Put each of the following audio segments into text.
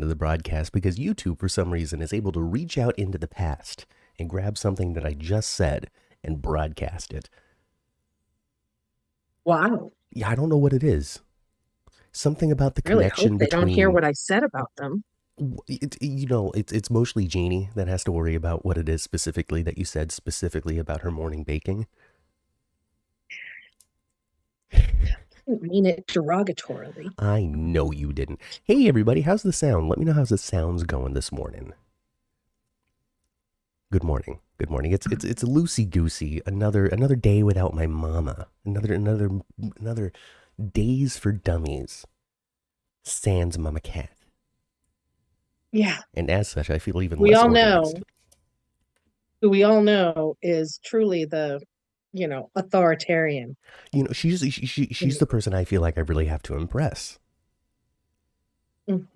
into the broadcast because YouTube, for some reason, is able to reach out into the past and grab something that I just said and broadcast it. Wow. Yeah, I don't know what it is. Something about the Really hope connection they don't hear between, what I said about them. it's mostly Jeannie that has to worry about what it is specifically that you said specifically about her morning baking. I didn't mean it derogatorily. I know you didn't. Hey, everybody, how's the sound? Let me know how's the sounds going this morning. Good morning. Good morning. It's loosey goosey. Another day without my mama. Another days for dummies. Sans Mama Cat. Yeah. And as such, I feel even We less all organized. know who we all know is truly the, authoritarian. She's the person I feel like I really have to impress. Mm.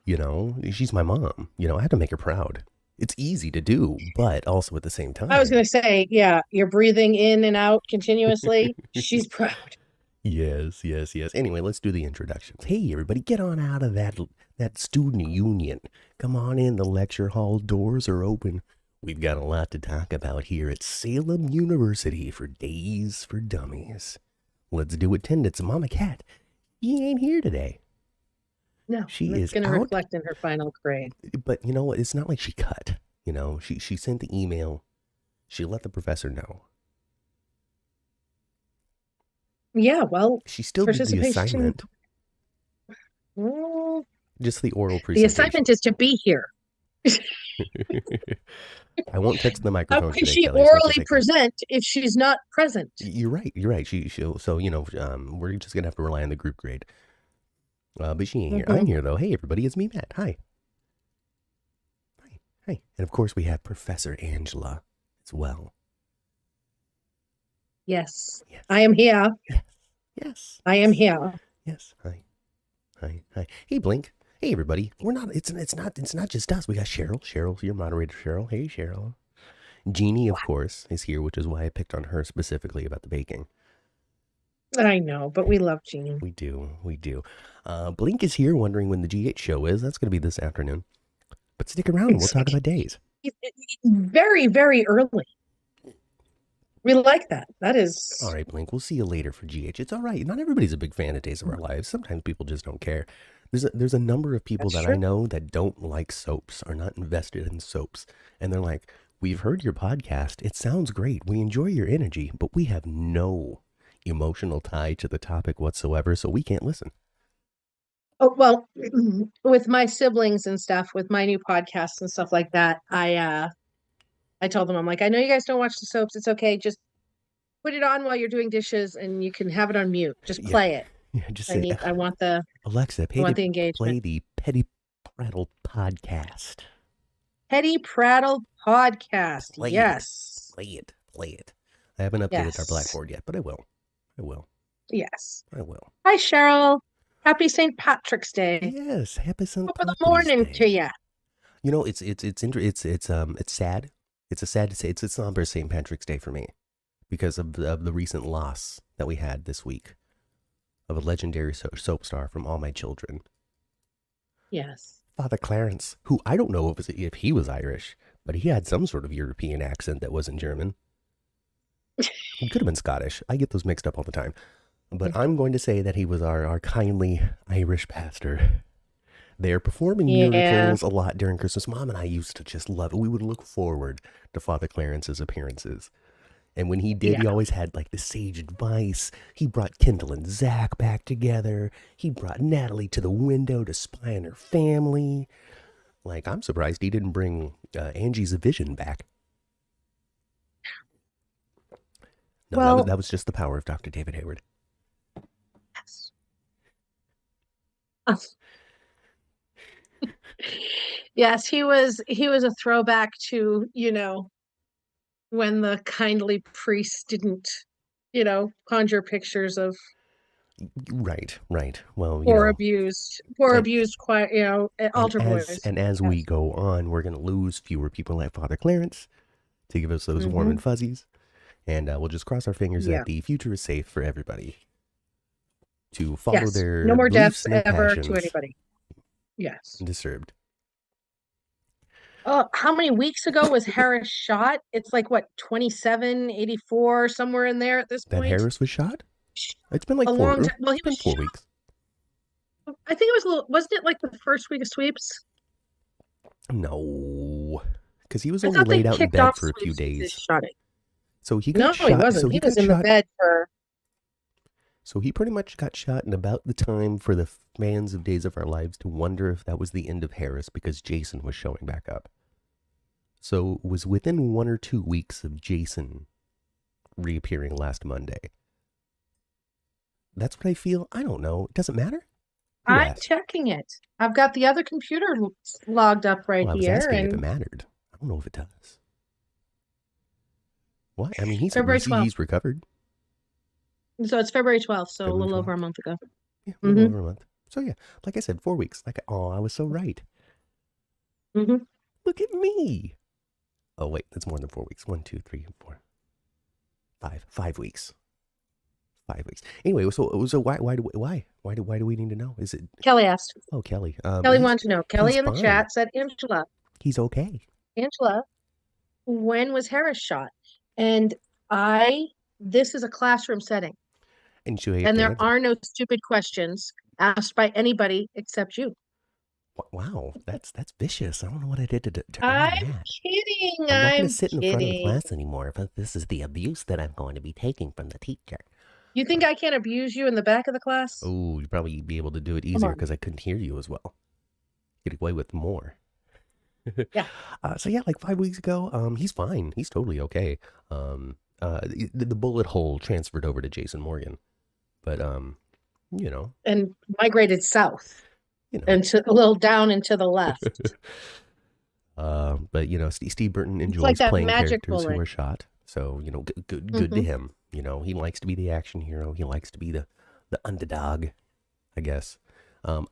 She's my mom. I have to make her proud. It's easy to do, but also at the same time. I was going to say, yeah, you're breathing in and out continuously. She's proud. Yes. Anyway, let's do the introductions. Hey, everybody, get on out of that student union. Come on in. The lecture hall doors are open. We've got a lot to talk about here at Salem University for Days for Dummies. Let's do attendance. Mama Cat, she ain't here today. No, she it's is going to out. reflect in her final grade. But you know what? It's not like she cut. She sent the email. She let the professor know. Yeah, well, she still did the assignment. Well, just the oral the presentation. assignment is to be here. I won't touch the microphone How can today, she Kelly, as much as orally I can. present if she's not present? You're right. So we're just gonna have to rely on the group grade. But she ain't here. I'm here though. Hey everybody, it's me, Matt. Hi. And of course we have Professor Angela as well. Yes. I am here. Yes. I am here. Yes. Hi. Hey Blink. Hey everybody. We're not. It's not just us. We got Cheryl. Cheryl's your moderator. Cheryl. Hey Cheryl. Jeannie, of course, is here, which is why I picked on her specifically about the baking. I know, but we love Jeannie. We do. Blink is here, wondering when the GH show is. That's going to be this afternoon. But stick around, and we'll talk about days. Very, very early. We like that. That is... All right, Blink, we'll see you later for GH. It's all right. Not everybody's a big fan of Days of Our Lives. Sometimes people just don't care. There's a number of people that I know that don't like soaps, are not invested in soaps. And they're like, we've heard your podcast. It sounds great. We enjoy your energy, but we have no emotional tie to the topic whatsoever, so we can't listen. Oh, well, with my siblings and stuff, with my new podcasts and stuff like that, I told them, I'm like, I know you guys don't watch the soaps. It's okay. Just put it on while you're doing dishes and you can have it on mute. Just play it. Yeah, just say, I want the Alexa, I want the engagement. Play the Petty Prattle podcast. Petty Prattle podcast. Yes. Play it. I haven't updated our Blackboard yet, but I will. Yes. I will. Hi, Cheryl. Happy St. Patrick's Day. Yes, happy St. Patrick's Day. Good morning to you. It's sad. It's sad to say it's a somber St. Patrick's Day for me because of the recent loss that we had this week of a legendary soap star from All My Children. Yes. Father Clarence, who I don't know if he was Irish, but he had some sort of European accent that wasn't German. He could have been Scottish. I get those mixed up all the time. But I'm going to say that he was our kindly Irish pastor. They're performing miracles a lot during Christmas. Mom and I used to just love it. We would look forward to Father Clarence's appearances. And when he did, he always had like the sage advice. He brought Kendall and Zach back together. He brought Natalie to the window to spy on her family. Like, I'm surprised he didn't bring Angie's vision back. No, well, that was just the power of Dr. David Hayward. Yes, he was a throwback to, when the kindly priest didn't, conjure pictures of right. Well, abused, altar boys. And as we go on, we're going to lose fewer people like Father Clarence to give us those warm and fuzzies. And we'll just cross our fingers that the future is safe for everybody to follow their no more deaths and ever passions to anybody. Yes. disturbed. How many weeks ago was Harris shot? It's like what, 27, 84, somewhere in there at this That point. Harris was shot? It's been like A long time. Well, it's he been was 4 weeks. shot. I think it was a little, wasn't it like the first week of sweeps? No, because he was I only thought they laid out in kicked bed off for a few sweeps with his days. shotting. So he got No, he shot. wasn't. So He he was got in the shot. bed for. So he pretty much got shot in about the time for the fans of Days of Our Lives to wonder if that was the end of Harris because Jason was showing back up. So it was within 1 or 2 weeks of Jason reappearing last Monday. That's what I feel. I don't know. It doesn't matter. Who I'm asked? checking it. I've got the other computer logged up right Well, I was here, asking if it and mattered. I don't know if it does. What? I mean, February 12th. he's recovered. So it's February 12th, so February a little 12th. over a month ago. Yeah, a little over a month. So yeah, like I said, 4 weeks. Like, oh, I was so right. Mm-hmm. Look at me. Oh wait, that's more than 4 weeks. 1, 2, 3, 4, 5. 5 weeks. 5 weeks. Anyway, so why do we need to know? Is it Kelly asked. Oh, Kelly? Kelly wanted to know. Kelly in the fine. chat said, Angela, He's okay. when was Harris shot? And this is a classroom setting. And there are no stupid questions asked by anybody except you. Wow, that's vicious. I don't know what I did to I'm earn that. kidding. I'm not going to sit in the front of the class anymore, but this is the abuse that I'm going to be taking from the teacher. You think I can't abuse you in the back of the class? Oh, you'd probably be able to do it easier because I couldn't hear you as well. Get away with more. Yeah. So yeah, like 5 weeks ago, he's fine. He's totally okay. The bullet hole transferred over to Jason Morgan, but you know, and migrated south, and a little down and to the left. But you know, Steve Burton enjoys like playing characters who are shot. So you know, good to him. You know, he likes to be the action hero. He likes to be the underdog, I guess.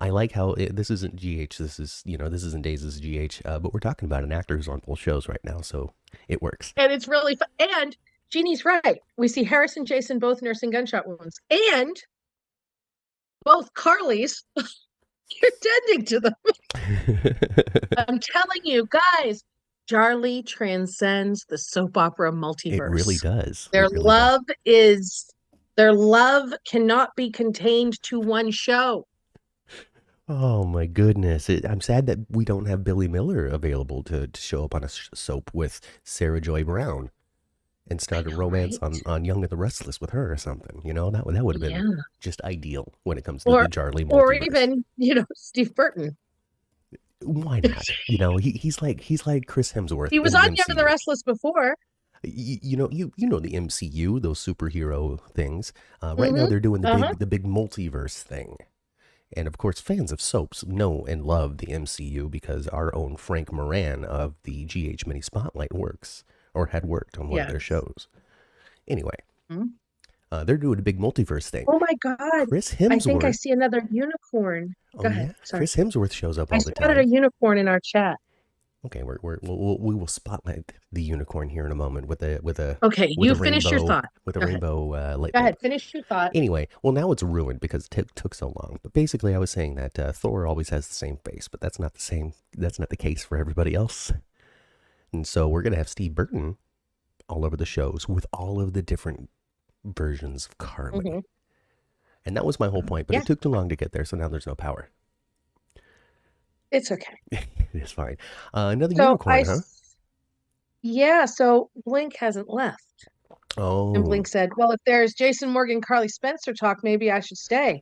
I like how this isn't GH. This isn't Days, this is GH. But we're talking about an actor who's on both shows right now, so it works. And it's really fun. And Jeannie's right. We see Harris and Jason both nursing gunshot wounds, and both Carlys you're tending to them. I'm telling you, guys, Charlie transcends the soap opera multiverse. It really does. Their love cannot be contained to one show. Oh my goodness. I'm sad that we don't have Billy Miller available to show up on a soap with Sarah Joy Brown and start a romance on Young and the Restless with her or something. You know, that would have been just ideal when it comes to the Charlie multiverse. Or even, Steve Burton. Why not? You know, he's like Chris Hemsworth. He was on Young and the Restless before. You know the MCU, those superhero things. Right now they're doing the big multiverse thing. And of course, fans of soaps know and love the MCU because our own Frank Moran of the GH Mini Spotlight had worked on one of their shows. Anyway, they're doing a big multiverse thing. Oh my God. Chris Hemsworth. I think I see another unicorn. Go ahead. Yeah? Sorry. Chris Hemsworth shows up all the time. I spotted a unicorn in our chat. Okay, we will spotlight the unicorn here in a moment with a okay. You finish your thought with a rainbow light. Go ahead, finish your thought. Anyway, well now it's ruined because it took so long. But basically, I was saying that Thor always has the same face, but that's not the same. That's not the case for everybody else. And so we're gonna have Steve Burton all over the shows with all of the different versions of Carly, and that was my whole point. But it took too long to get there, so now there's no power. It's okay. It's fine. Another unicorn, huh? Yeah, so Blink hasn't left. Oh. And Blink said, well, if there's Jason Morgan, Carly Spencer talk, maybe I should stay.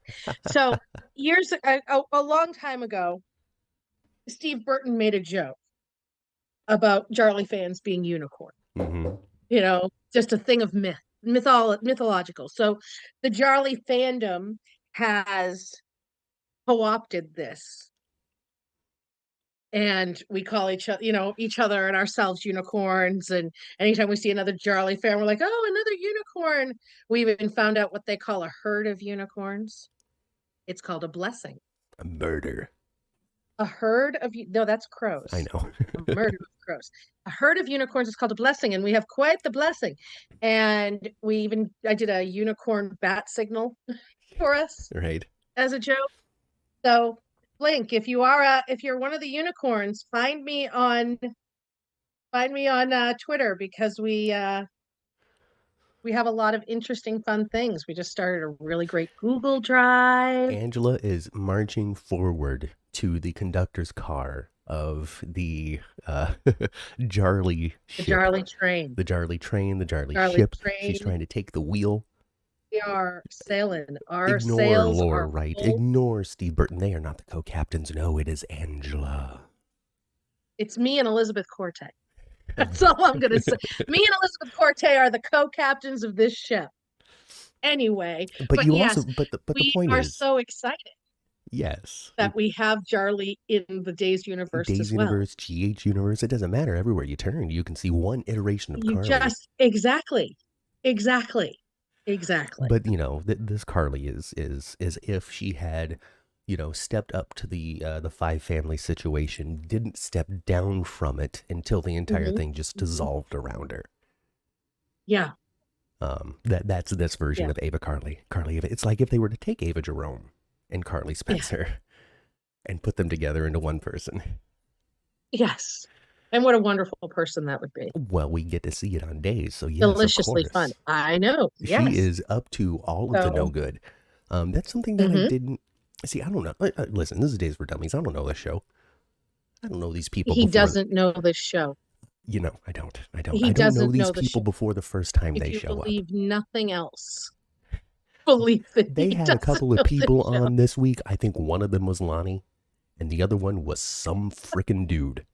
So a long time ago, Steve Burton made a joke about Charlie fans being unicorn. You know, just a thing of mythological. So the Charlie fandom has co-opted this. And we call each other and ourselves unicorns. And anytime we see another Charlie fan, we're like, oh, another unicorn. We even found out what they call a herd of unicorns. It's called a blessing. A murder. A herd of, no, that's crows. I know. A murder of crows. A herd of unicorns is called a blessing. And we have quite the blessing. And I did a unicorn bat signal for us. Right. As a joke. So Blink, if you're one of the unicorns, find me on Find me on Twitter because we have a lot of interesting, fun things. We just started a really great Google Drive. Angela is marching forward to the conductor's car of the Jarly The ship. Jarly train. The Jarly train, the Jarly Jarly ship. train. She's trying to take the wheel. We are sailing. Our Ignore sails Laura are Wright. full. Ignore Steve Burton. They are not the co-captains. No, it is Angela. It's me and Elizabeth Corte. That's all I'm going to say. Me and Elizabeth Corte are the co-captains of this ship. Anyway, but you yes, also, but the we point are is, so excited yes, that we have Jarly in the Days universe Days as well. universe, GH universe. It doesn't matter. Everywhere you turn, you can see one iteration of Carly. Exactly. But you know, this Carly is if she had, you know, stepped up to the five family situation, didn't step down from it until the entire thing just dissolved around her. Yeah. That's this version of Ava Carly. It's like if they were to take Ava Jerome and Carly Spencer and put them together into one person. Yes. And what a wonderful person that would be. Well, we get to see it on Days, so yes, deliciously of course. fun. I know. Yes. She is up to all of the no good. That's something that I didn't see. I don't know. Listen, this is Days for Dummies. I don't know this show. I don't know these people. He doesn't know this show. You know, I don't. He I don't know doesn't these know the people before the first time they show up. Believe nothing else. Believe that they had a couple of people on this week. I think one of them was Lonnie, and the other one was some freaking dude.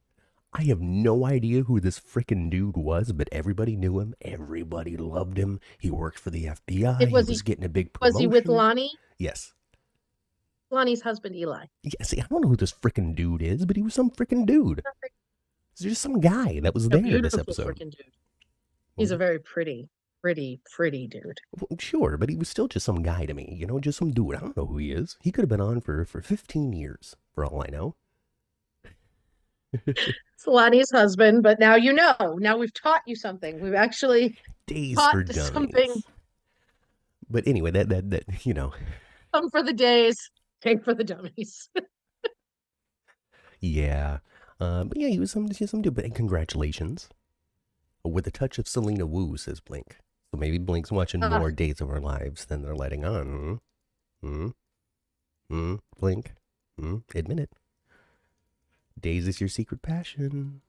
I have no idea who this freaking dude was, but everybody knew him. Everybody loved him. He worked for the FBI. He was getting a big promotion. Was he with Lonnie? Yes. Lonnie's husband, Eli. Yeah, see, I don't know who this freaking dude is, but he was some freaking dude. He's just some guy that was there in this episode. Dude. He's a very pretty dude. Well, sure, but he was still just some guy to me. You know, just some dude. I don't know who he is. He could have been on for 15 years, for all I know. It's Lonnie's husband, but now you know. Now we've taught you something. We've actually taught something. But anyway, that you know. Come for the days, take for the dummies. Yeah. But yeah, he was some dude. But congratulations. With a touch of Selena Wu, says Blink. So maybe Blink's watching more Days of Our Lives than they're letting on. Blink. Admit it. Days is your secret passion.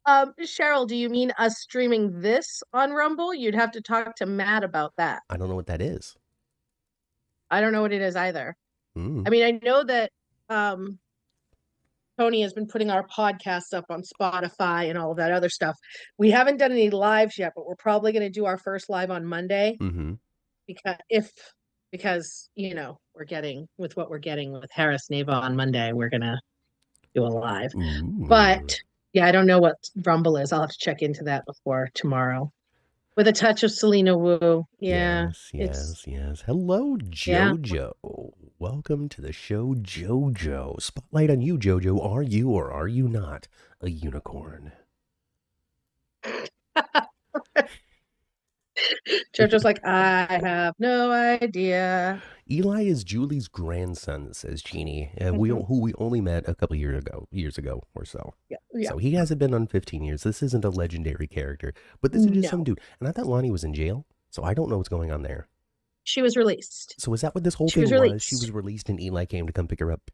Cheryl, do you mean us streaming this on Rumble? You'd have to talk to Matt about that. I don't know what that is. I don't know what it is either. I mean, I know that Tony has been putting our podcasts up on Spotify and all of that other stuff. We haven't done any lives yet, but we're probably going to do our first live on Monday. Because you know, we're getting with Harris Neva on Monday, we're going to do a live. But yeah, I don't know what Rumble is. I'll have to check into that before tomorrow. With a touch of Selena Wu. Yeah. Yes. Hello, JoJo. Yeah. Welcome to the show, JoJo. Spotlight on you, JoJo. Are you or are you not a unicorn? JoJo's like, I have no idea. Eli is Julie's grandson, says Jeannie, who we only met a couple years ago or so. Yeah. So he hasn't been on 15 years. This isn't a legendary character, but this is just some dude. And I thought Lonnie was in jail, so I don't know what's going on there. She was released. So is that what this whole thing was? She was released and Eli came to come pick her up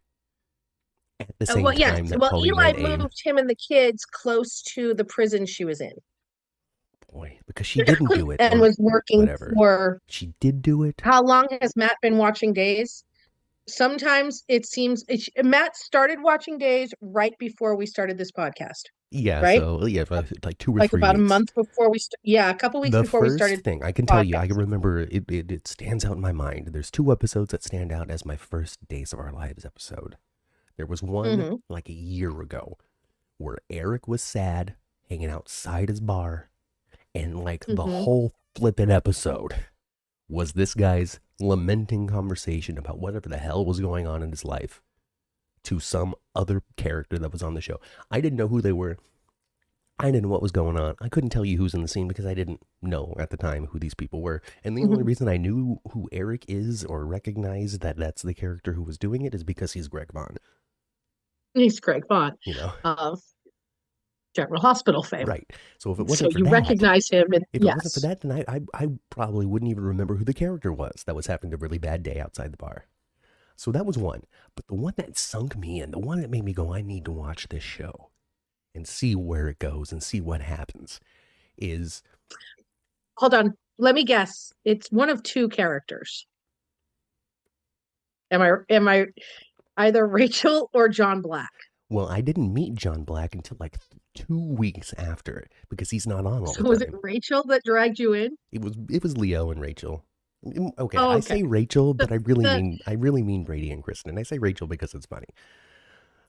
at the same time that Eli moved him and the kids close to the prison she was in. Boy, because she didn't do it. And was working for... She did do it. How long has Matt been watching Days? Sometimes it seems... Matt started watching Days right before we started this podcast. Yeah, right? So yeah, like 2 or 3 weeks. About a month before we a couple weeks before we started. The first thing I can tell you, I can remember it stands out in my mind. There's 2 episodes that stand out as my first Days of Our Lives episode. There was one like a year ago where Eric was sad, hanging outside his bar, and like the whole flippin' episode was this guy's lamenting conversation about whatever the hell was going on in his life to some other character that was on the show. I didn't know who they were. I didn't know what was going on. I couldn't tell you who's in the scene because I didn't know at the time who these people were. And the only reason I knew who Eric is or recognized that that's the character who was doing it is because he's Greg Vaughn. He's Greg Vaughn. You know? General Hospital fame. Right. So if it So wasn't for you that, recognize him, and if it wasn't for yes. that, then I probably wouldn't even remember who the character was that was having a really bad day outside the bar. So that was one. But the one that sunk me in, the one that made me go, I need to watch this show and see where it goes and see what happens is, Hold on. Let me guess. It's one of two characters. Am I either Rachel or John Black? well, I didn't meet John Black until like 2 weeks after because he's not on all the So was it time. Rachel that dragged you in? It was Leo and Rachel. Okay, Oh, I okay. say Rachel, The, but the I really mean Brady and Kristen. I say Rachel because it's funny,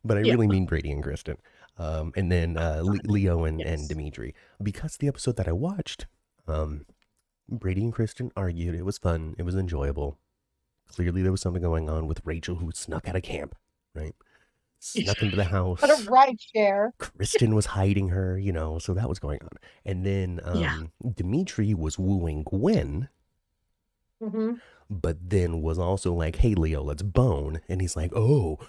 but I yeah, really mean Brady and Kristen. And then Leo and yes. Dimitri. Because the episode that I watched, um, Brady and Kristen argued. It was fun. It was enjoyable. Clearly, there was something going on with Rachel who snuck out of camp, right? Snuck into the What a house. ride share. Kristen was hiding her, so that was going on. And then Yeah. Dimitri was wooing Gwen, Hmm. but then was also like, hey, Leo, let's bone. And he's like, oh,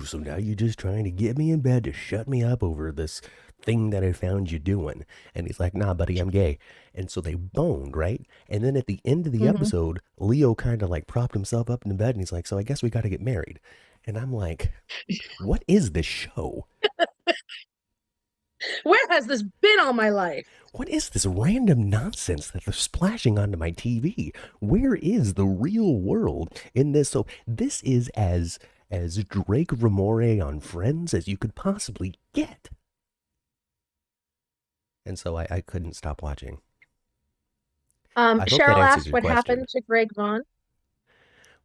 so now you're just trying to get me in bed to shut me up over this thing that I found you doing. And he's like, nah, buddy, I'm gay. And so they boned, right? And then at the end of the Hmm. episode, Leo kind of like propped himself up in the bed and he's like, so I guess we got to get married. And I'm like, what is this show? Where has this been all my life? What is this random nonsense that they're splashing onto my TV? Where is the real world in this? So this is as Drake Ramore on Friends as you could possibly get. And so I couldn't stop watching. I hope that Cheryl answers asked your what question. happened to Greg Vaughn.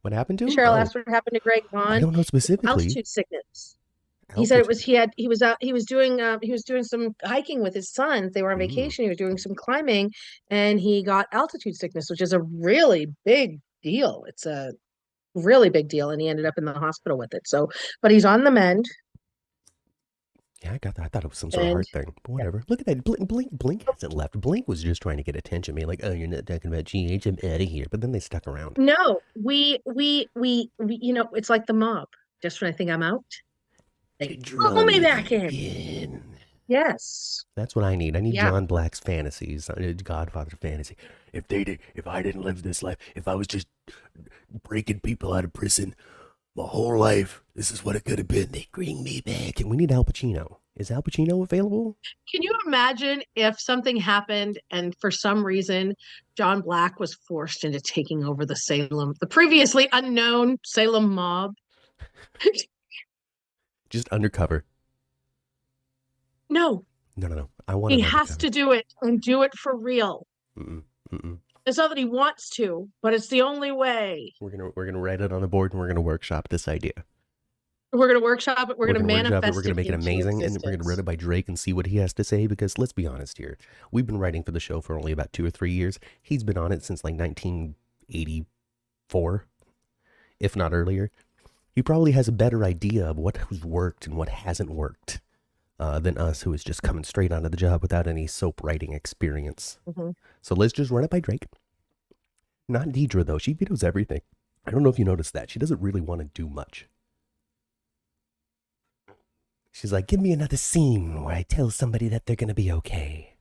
What happened to him? Cheryl Oh, asked what happened to Greg I Vaughn. don't know specifically. Altitude sickness. He said it was Altitude. he was out he was doing some hiking with his sons. They were on Mm. vacation. He was doing some climbing and he got altitude sickness, which is a really big deal. It's a really big deal, and he ended up in the hospital with it. So, but he's on the mend. Yeah, I got that. I thought it was some sort of And heart thing. But yeah. whatever. Look at that. Blink hasn't left. Blink was just trying to get attention. Me like, oh, you're not talking about GH. I'm out of here. But then they stuck around. No, it's like the mob. Just when I think I'm out, They they draw pull me me back back in. in. Yes. That's what I need. I need Yeah. John Black's fantasies, Godfather fantasy. If I didn't live this life, if I was just breaking people out of prison my whole life, this is what it could have been. They bring me back, and we need Al Pacino. Is Al Pacino available? Can you imagine if something happened and for some reason John Black was forced into taking over the previously unknown Salem mob? Just undercover. No, No, no, no. I want he it has undercover. to do it and do it for real. Mm-mm, mm-mm. It's not that he wants to, but it's the only way. We're gonna write it on the board, and we're gonna workshop this idea. We're going to workshop it. We're We're going to gonna workshop it. We're manifest gonna it make it into amazing, and we're gonna run existence. it by Drake and see what he has to say. Because let's be honest here, we've been writing for the show for only about 2 or 3 years. He's been on it since like 1984, if not earlier. He probably has a better idea of what has worked and what hasn't worked than us, who is just coming straight onto the job without any soap writing experience. Mhm. So let's just run it by Drake. Not Deidre though; she vetoes everything. I don't know if you noticed that. She doesn't really want to do much. She's like, give me another scene where I tell somebody that they're gonna be okay.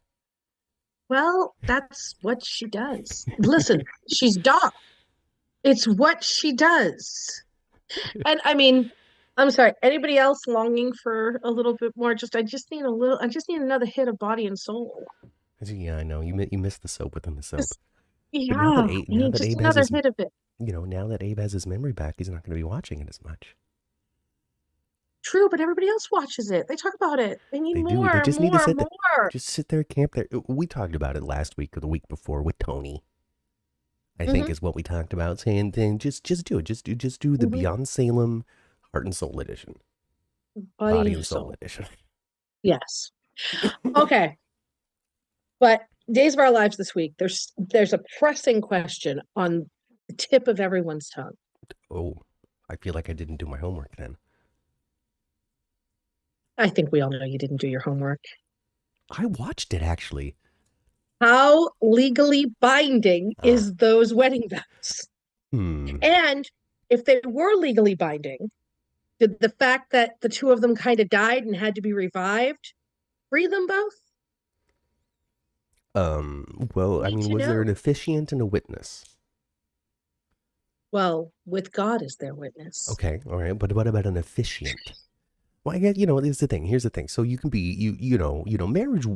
Well, that's what she does. Listen, she's Doc. It's what she does. And I mean, I'm sorry, anybody else longing for a little bit more? I just need another hit of body and soul. Yeah, I know you missed the soap within the soap. Just, But yeah, I Now need that just Abe has another his hit of it. now that Abe has his memory back, he's not going to be watching it as much. True, but everybody else watches it. They talk about it. They need They do. They more, just need to more, sit there, more. just sit there, camp there. We talked about it last week or the week before with Tony. I think Hmm. is what we talked about. Saying, just do it. Just do the Hmm. Beyond Salem Heart and Soul edition, Body Body and and Soul soul. edition. Yes. Okay. But Days of Our Lives this week, there's a pressing question on the tip of everyone's tongue. Oh, I feel like I didn't do my homework then. I think we all know you didn't do your homework. I watched it actually. How legally binding Uh, is those wedding vows? hmm. And if they were legally binding, did the fact that the two of them kind of died and had to be revived free them both? Well, I Need mean, to was there an know. officiant and a witness? Well, with God as their witness. Okay, all right, but what about an officiant? Well, I guess here's the thing. Here's the thing. So you can be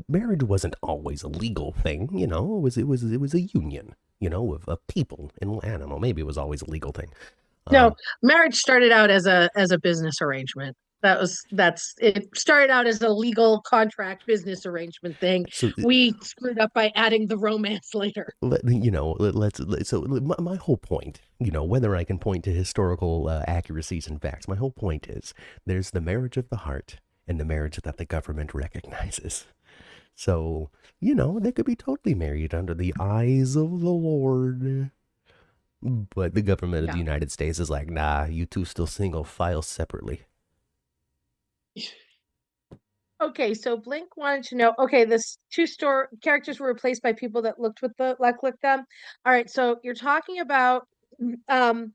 marriage wasn't always a legal thing. It was a union. Of people, and I don't know. Maybe it was always a legal thing. No, Um, marriage started out as a business arrangement. That's it started out as a legal contract business arrangement thing. so We screwed up by adding the romance later. my whole point, whether I can point to historical accuracies and facts, my whole point is there's the marriage of the heart and the marriage that the government recognizes. So, they could be totally married under the eyes of the Lord. But the government of the Yeah. United States is like, nah, you two still single, file separately. Okay, so Blink wanted to know. Okay, this two store characters were replaced by people that looked with them. All right, so you're talking about um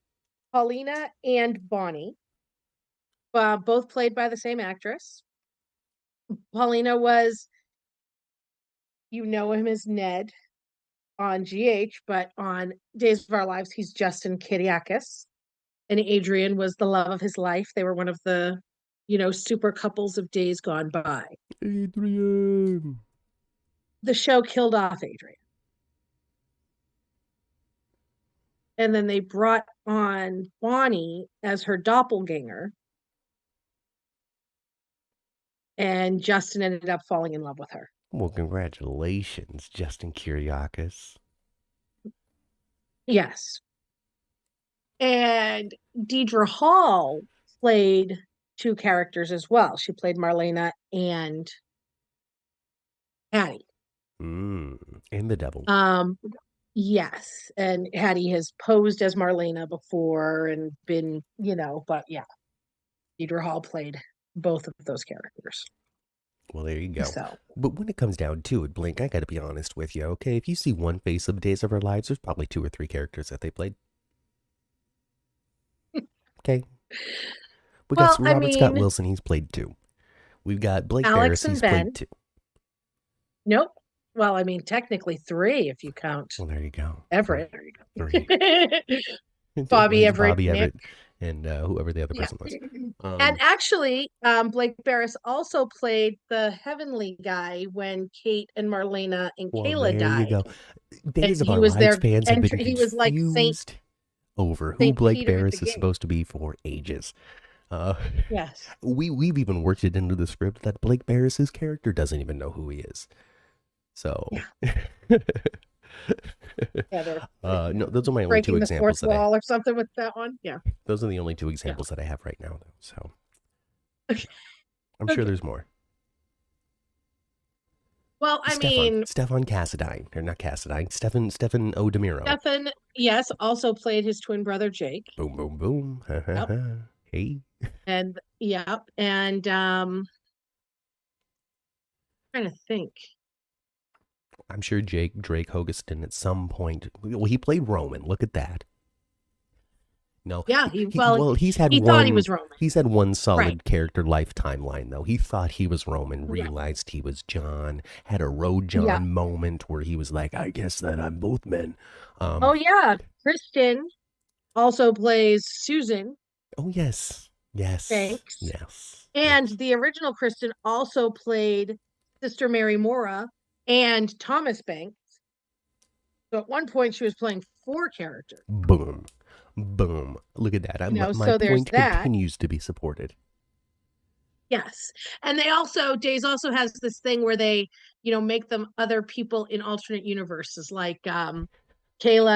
Paulina and Bonnie, both played by the same actress. Paulina was, him as Ned on GH, but on Days of Our Lives, he's Justin Kiriakis. And Adrian was the love of his life. They were one of the, super couples of days gone by. Adrian. The show killed off Adrian. And then they brought on Bonnie as her doppelganger. And Justin ended up falling in love with her. Well, congratulations, Justin Kiriakis. Yes. And Deidre Hall played two characters as well. She played Marlena and Hattie. And the devil. Yes. And Hattie has posed as Marlena before and been, but yeah, Deidre Hall played both of those characters. Well, there you go. So, But when it comes down to it, Blink, I gotta be honest with you, okay? If you see one face of Days of Our Lives, there's probably 2 or 3 characters that they played. Okay? We got well, I Robert Scott mean, Wilson, he's played 2. We've got Blake Alex Barris, and he's played Ben. 2. Nope. Well, I mean, technically 3 if you count Well, there you go. Everett. 3. Bobby It's Everett, Bobby Nick. Everett and whoever the other Yeah. person was. And actually, Blake Barris also played the heavenly guy when Kate and Marlena and Well, Kayla there you died. go. Days And of he Our was Lives there, fans have and been he was like confused over who Saint Blake Peter at the Barris is gate. supposed to be for ages. Uh, Yes. we've even worked it into the script that Blake Barris's character doesn't even know who he is. So, Yeah. Yeah, they're no, those are my only 2 breaking the examples fourth wall or something with that one. Yeah. those are the only 2 Yeah. examples that I have right now, though. So, Okay. I'm sure there's more. Well, I mean, Stefan Cassadine, or not Cassadine, Stefan O'Demiro. Stefan, yes, also played his twin brother Jake. Boom, boom, boom. Yep. Hey. And trying to think. I'm sure Drake Hogestyn at some point. Well, he played Roman. Look at that. No. Yeah, he's had he one. thought he was Roman. He's had one solid Right. character lifetime line though. He thought he was Roman, realized he was John. Had a Road John moment where he was like, "I guess that I'm both men." Oh yeah, Kristen also plays Susan. Oh yes, Banks. yes. And the original Kristen also played Sister Mary Mora and Thomas Banks. So at one point she was playing 4 characters. Boom. Boom. Look at that. My so there's point that. continues to be supported. Yes. And Days also has this thing where they, make them other people in alternate universes. Like Kayla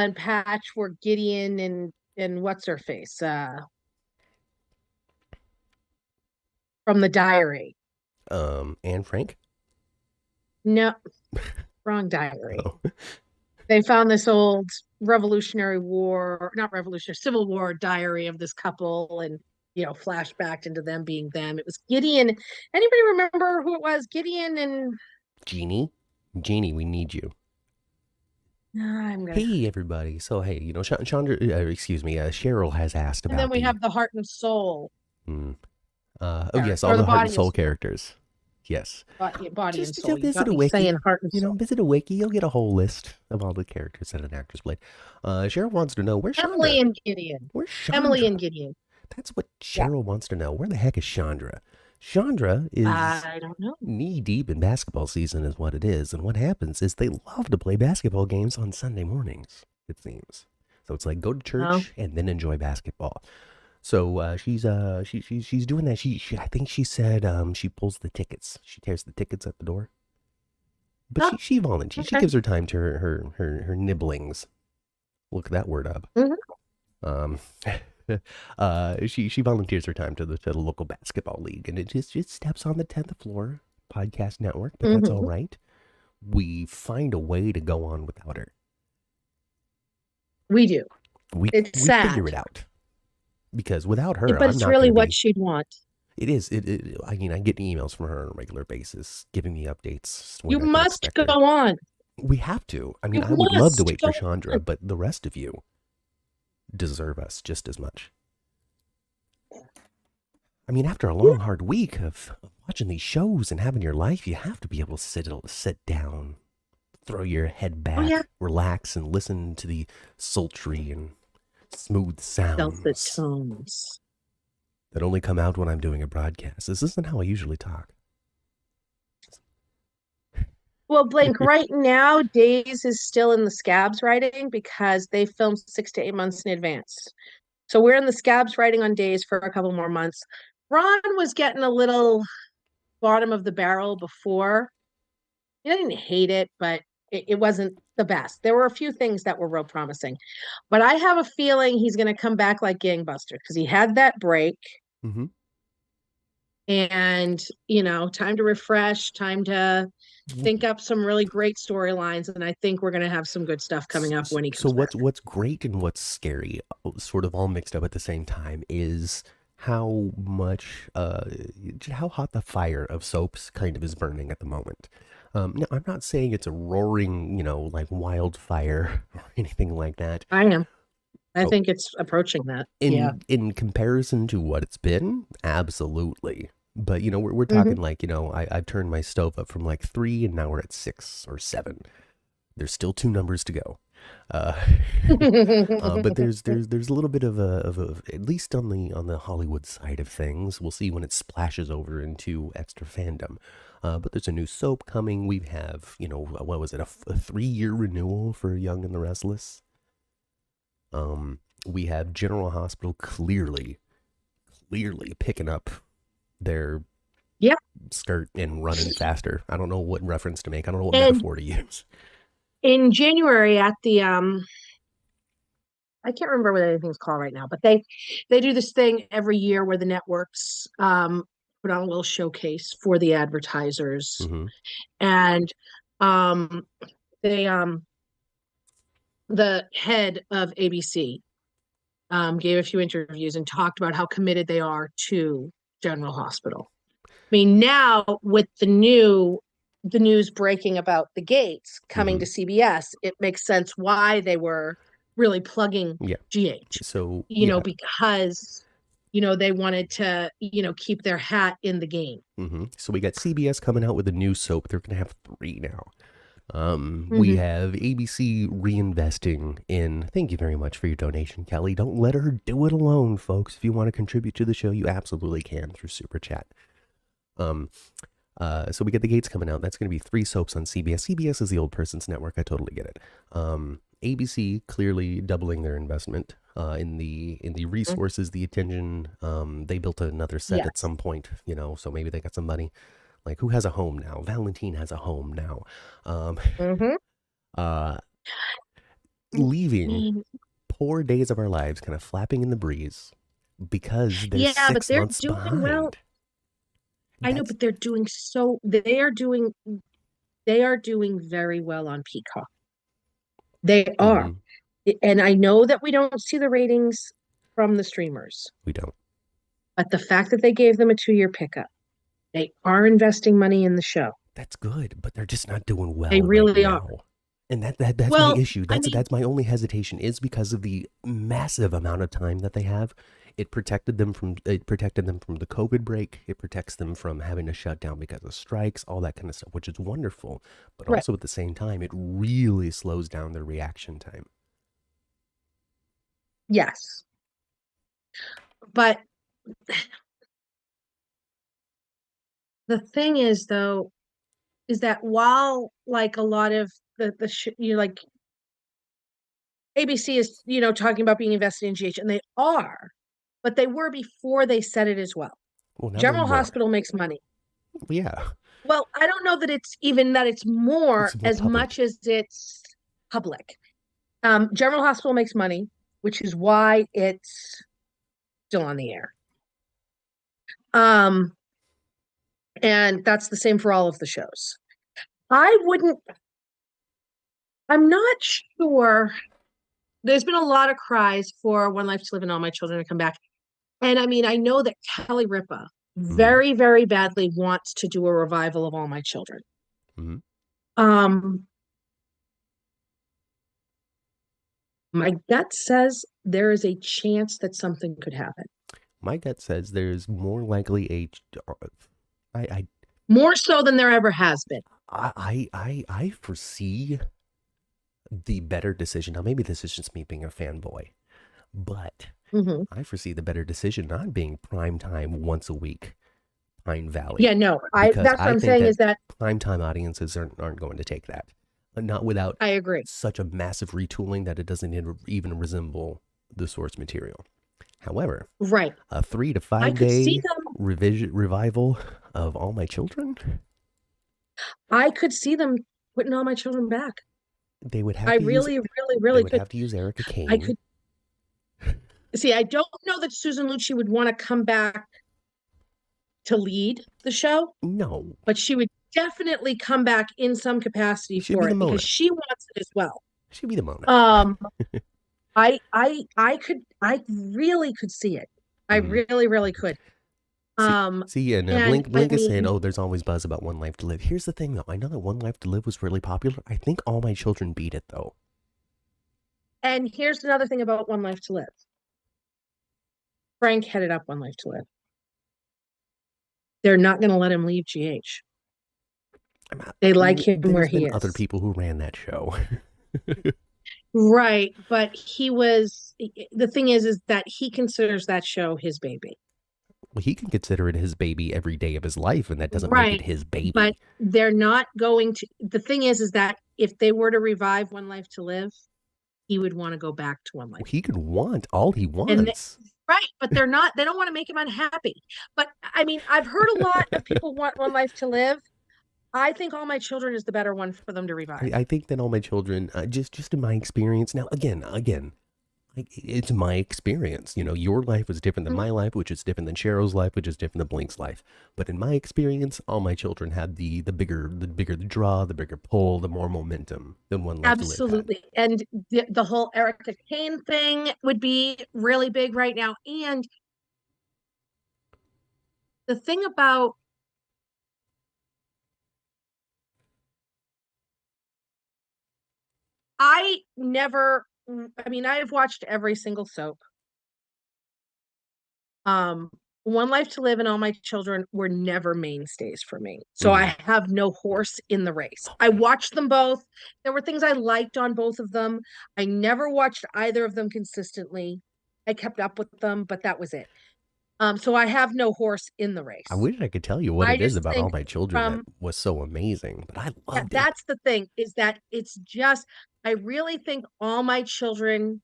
and Patch were Gideon and what's her face? From the diary. Anne Frank? No, wrong diary. Oh. They found this old Civil War diary of this couple and, flashbacked into them being them. It was Gideon. Anybody remember who it was? Gideon and Jeannie, we need you. Hey everybody. So hey, Chandra, Cheryl has asked about. And then we have the Heart and Soul. Oh yes, all the Heart and Soul characters. Yes. Body and Just soul. You visit got a me wiki. saying heart and soul. Visit a wiki. You'll get a whole list of all the characters that an actor's played. Cheryl wants to know, where's Chandra? Emily and Gideon. Where's Emily Chandra? and Gideon. That's what Yeah. Cheryl wants to know. Where the heck is Chandra? Chandra is I don't know. knee deep in basketball season is what it is. And what happens is they love to play basketball games on Sunday mornings, it seems. So it's like go to No. church and then enjoy basketball. So she's doing that. She I think she said she pulls the tickets. She tears the tickets at the door. But Oh, she volunteers. She okay. gives her time to her nibblings. Look that word up. Mhm. Um, she volunteers her time to the local basketball league, and it just steps on the 10th floor podcast network. But that's all Mhm. right. We find a way to go on without her. We do. It's We figure sad, it out because without her, but I'm it's not going really to what be. she'd want. It is. I mean, I get emails from her on a regular basis, giving me updates You when I can must expect go her. on. We have to. I mean, You I would love to must wait go for Chandra, on. but the rest of you deserve us just as much. I mean, after a long, hard week of watching these shows and having your life, you have to be able to sit down, throw your head Oh yeah. back, relax, and listen to the sultry and smooth Dulcet sounds tones. that only come out when I'm doing a broadcast. This isn't how I usually talk. Well, Blake, right now, Days is still in the Scabs writing because they filmed 6 to 8 months in advance. So we're in the Scabs writing on Days for a couple more months. Ron was getting a little bottom of the barrel before. He didn't hate it, but it wasn't the best. There were a few things that were real promising. But I have a feeling he's going to come back like gangbusters because he had that break. Mm-hmm. And, time to refresh, time to think up some really great storylines. And I think we're going to have some good stuff coming up when he So comes back. what's great and what's scary, sort of all mixed up at the same time, is how much, how hot the fire of soaps kind of is burning at the moment. Now, I'm not saying it's a roaring, like wildfire or anything like that. I am. I Oh, think it's approaching that. Yeah. in comparison to what it's been, absolutely. But we're Hmm. talking like I've turned my stove up from like 3 and now we're at 6 or 7. There's still 2 numbers to go. Uh, but there's a little bit of a at least on the Hollywood side of things. We'll see when it splashes over into extra fandom. But there's a new soap coming. We have what was it, a 3-year renewal for Young and the Restless. We have General Hospital clearly picking up their Yeah. skirt and running faster. I don't know what reference to make. I don't know what And metaphor to use. in January at the I can't remember what anything's called right now, but they do this thing every year where the networks put on a little showcase for the advertisers. Mm-hmm. And um they the head of ABC gave a few interviews and talked about how committed they are to General Hospital. I mean, now with the news breaking about the gates coming Mm-hmm. to CBS, it makes sense why they were really plugging Yeah. GH. So yeah. Because they wanted to keep their hat in the game. Mm-hmm. So we got CBS coming out with a new soap. They're gonna have 3 now. We Mm-hmm. have ABC reinvesting in. Thank you very much for your donation, Kelly. Don't let her do it alone, folks. If you want to contribute to the show, you absolutely can through Super Chat. So we get the gates coming out. That's going to be 3 soaps on CBS. CBS is the old person's network. I totally get it. ABC clearly doubling their investment in the resources, the attention. They built another set Yes. at some point, so maybe they got some money. Like, who has a home now? Valentine has a home now. Mm-hmm. Leaving poor Days of Our Lives kind of flapping in the breeze because they're Yeah, but 6 they're months doing behind. well. I know, That's but they're doing very well on Peacock. They are. mhm, And I know that we don't see the ratings from the streamers, we don't. but the fact that they gave them a 2-year pickup, they are investing money in the show. That's good, but they're just not doing They well right really are. now. And that's my Well, issue. I mean, That's my only hesitation is because of the massive amount of time that they have. It protected them from the COVID break. It protects them from having to shut down because of strikes, all that kind of stuff, which is wonderful. But Right. also at the same time, it really slows down their reaction time. Yes. But the thing is, though, is that while like a lot of like ABC is, talking about being invested in GH, and they are, but they were before they said it as well. Well, now they're General more. Hospital makes money. Yeah, Well, I don't know that it's even that it's more it's more as public. much as it's public. General Hospital makes money, which is why it's still on the air. Um, and that's the same for all of the shows. I wouldn't, I'm not sure. There's been a lot of cries for One Life to Live and All My Children to come back. And I mean, I know that Kelly Ripa Mm-hmm. very, very badly wants to do a revival of All My Children. Mm-hmm. Um, my gut says there is a chance that something could happen. My gut says there's more likely a. I More so than there ever has been. I foresee the better decision. Now, maybe this is just me being a fanboy, but Mm-hmm. I foresee the better decision not being prime time once a week, Pine Valley. Yeah, no, Because that's what I I'm think saying that is that prime time audiences aren't going to take that. Not without I agree. such a massive retooling that it doesn't even resemble the source material. However, Right. a 3 to I 5 could see day them. revival of All My Children, I could see them putting All My Children back. they would have I to use really, really, they really would could. have to use Erica I Kane. could see. I don't know that Susan Lucci would want to come back to lead the show, No, but she would definitely come back in some capacity she'd be for the it because Mona. she wants it as well. She'd be the Mona. Um, I really could see it. I Mm. really, really could. See, and And I Blink is saying, mean, "Oh, there's always buzz about One Life to Live." Here's the thing, though. I know that One Life to Live was really popular. I think All My Children beat it, though. and here's another thing about One Life to Live. Frank headed up One Life to Live. They're not going to let him leave GH. They like him where There's he been other is. people who ran that show. Right, but the thing is that he considers that show his baby. Well, he can consider it his baby every day of his life, and that doesn't make it Right, his but baby. they're not going to. The thing is that if they were to revive One Life to Live, he would want to go back to One Life. Well, he can want all he And wants. right, but they're not. They don't want to make him unhappy. But I mean, I've heard a lot of people want One Life to Live. I think All My Children is the better one for them to revive. I think that All My Children, just in my experience. Now, again, it's my experience. You know, your life was different than my life, which is different than Cheryl's life, which is different than Blink's life. But in my experience, All My Children had the bigger the draw, the bigger pull, the more momentum than One Life to Live had. Absolutely. And the whole Erica Kane thing would be really big right now. And the thing about I never I mean, I have watched every single soap. Um, One Life to Live and All My Children were never mainstays for me. So Mm-hmm. I have no horse in the race. I watched them both. There were things I liked on both of them. I never watched either of them consistently. I kept up with them, but that was it. So I have no horse in the I race. wish I could tell you what I it is just about All think My Children that from was so amazing, but I loved it. that's the thing is that it's just I really think All My Children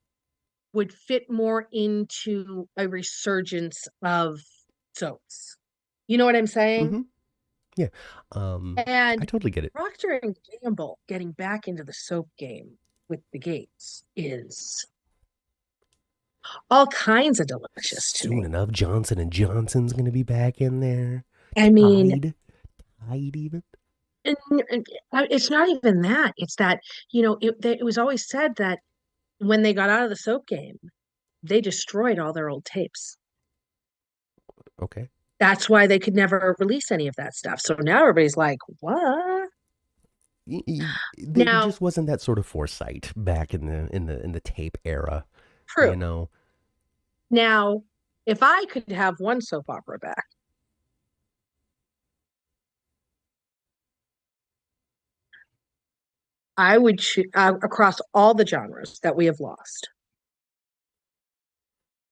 would fit more into a resurgence of soaps. You know what I'm saying? Mm-hmm. Yeah. I And totally get it. Procter and Gamble getting back into the soap game with the Gates is all kinds of delicious to Soon me. enough, Johnson and Johnson's gonna be back in there. I mean, Tide even. and it's not even that. It's that, it was always said that when they got out of the soap game, they destroyed all their old tapes. Okay. That's why they could never release any of that stuff. So now everybody's like, what? There Now, just wasn't that sort of foresight back in the tape era, you true. know. Now, if I could have one soap opera back, I would choose across all the genres that we have lost.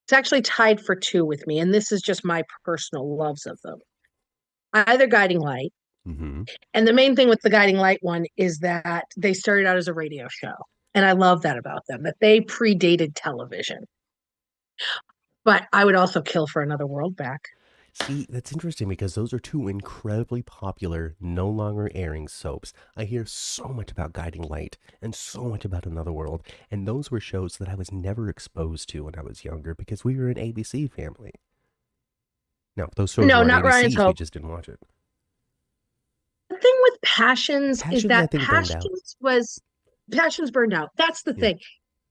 It's actually tied for two with me, and this is just my personal loves of them. Either Guiding Light, Mm-hmm. and the main thing with the Guiding Light one is that they started out as a radio show, and I love that about them, that they predated television. But I would also kill for Another World back. See, that's interesting because those are two incredibly popular, no longer airing soaps. I hear so much about Guiding Light and so much about Another World, and those were shows that I was never exposed to when I was younger because we were an ABC family. Now, those shows No, were on not Ryan's ABCs, we Hope. just didn't watch it. The thing with Passions is Passions, I that think, burned out. Passions burned out. That's the Yeah. thing.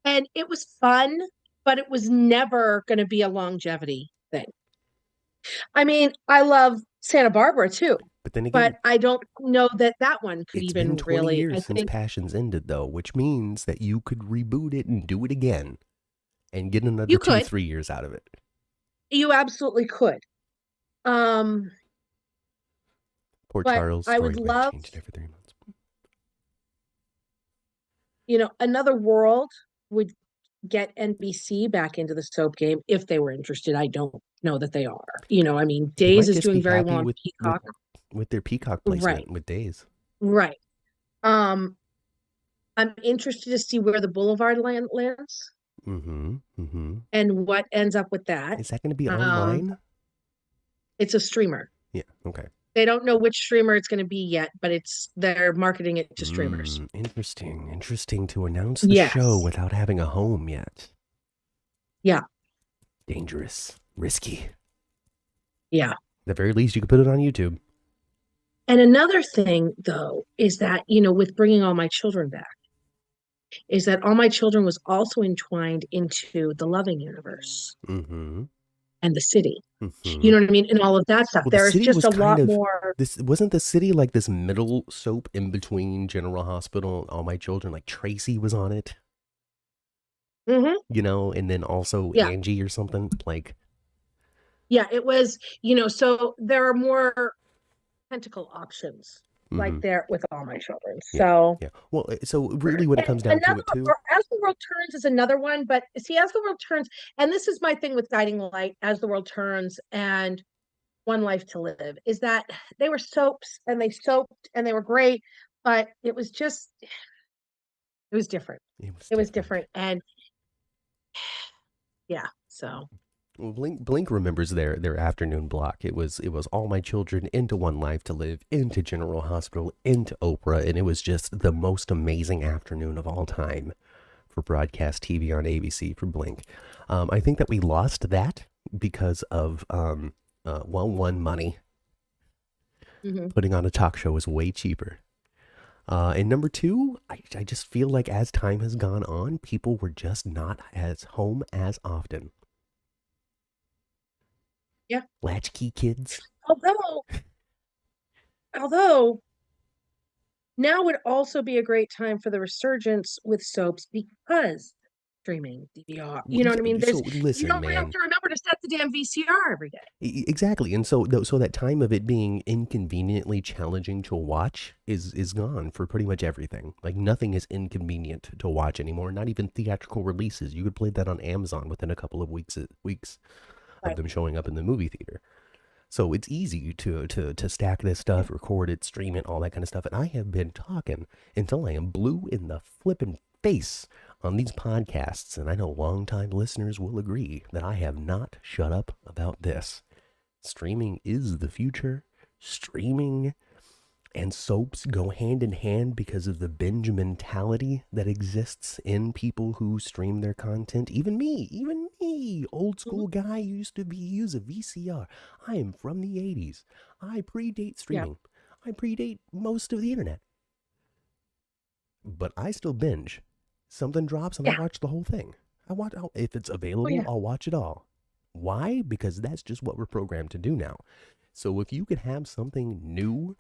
And it was fun, but it was never going to be a longevity thing. I mean, I love Santa Barbara too, But then but again, I don't know that that one could it's been even 20 really. I years since think Passions ended, though, which means that you could reboot it and do it again and get another you two, could, 3 years out of it. you absolutely could. Um, Poor but Charles' I would storyline love, changed every 3 months. Another World would get NBC back into the soap game if they were interested. I don't know that they are. I mean, They Days might is just be doing very well happy on with Peacock. their Peacock Right, placement with Days. right. Um, I'm interested to see where the Boulevard lands Mm-hmm. Mm-hmm. and what ends up with that. Is that going to be Um, online? it's a streamer. Yeah. Okay. They don't know which streamer it's going to be yet, but they're marketing it to streamers. Interesting. Interesting to announce the show Yes. without having a home yet. Yeah. Dangerous. Risky. Yeah. At the very least, you could put it on YouTube. And another thing, though, is that, with bringing All My Children back, is that All My Children was also entwined into the Loving universe Mm-hmm. and the city. Mm-hmm. You know what I mean? And all of that stuff. Well, the There's city just was a kind lot of more. this. Wasn't the city like this middle soap in between General Hospital and All My Children? Like Tracy was on it, Mhm. and then also Yeah. Angie or something. Like, Yeah. It was, so there are more tentacle options like there with All My Children. yeah, So, yeah. Well, so really, when it comes down to it, too. As the World Turns is another one, but see, As the World Turns, and this is my thing with Guiding Light, As the World Turns, and One Life to Live, is that they were soaps and they soaped and they were great, but it was different. It was different. And yeah, so. Well, Blink remembers their afternoon block. It was All My Children, into One Life to Live, into General Hospital, into Oprah, and it was just the most amazing afternoon of all time for broadcast TV on ABC for Blink. I think that we lost that because of one, money. Mm-hmm. Putting on a talk show is way cheaper. And number two, I just feel like as time has gone on, people were just not as home as often. Yeah. Latchkey kids. Although now would also be a great time for the resurgence with soaps because streaming, DVR. You know what I mean? So You listen, don't have man. to remember to set the damn VCR every day. Exactly, and so that time of it being inconveniently challenging to watch is gone for pretty much everything. Like nothing is inconvenient to watch anymore. Not even theatrical releases. You could play that on Amazon within a couple of weeks of them showing up in the movie theater. So it's easy to stack this stuff, record it, stream it, all that kind of stuff. And I have been talking until I am blue in the flippin' face on these podcasts. And I know longtime listeners will agree that I have not shut up about this. Streaming is the future. Streaming and soaps go hand in hand because of the binge mentality that exists in people who stream their content. Even me, old school guy, used to use a VCR. I am from the 80s. I predate streaming. Yeah. I predate most of the internet. But I still binge. Something drops and I watch the whole thing. If it's available, I'll watch it all. Why? Because that's just what we're programmed to do now. So if you could have something new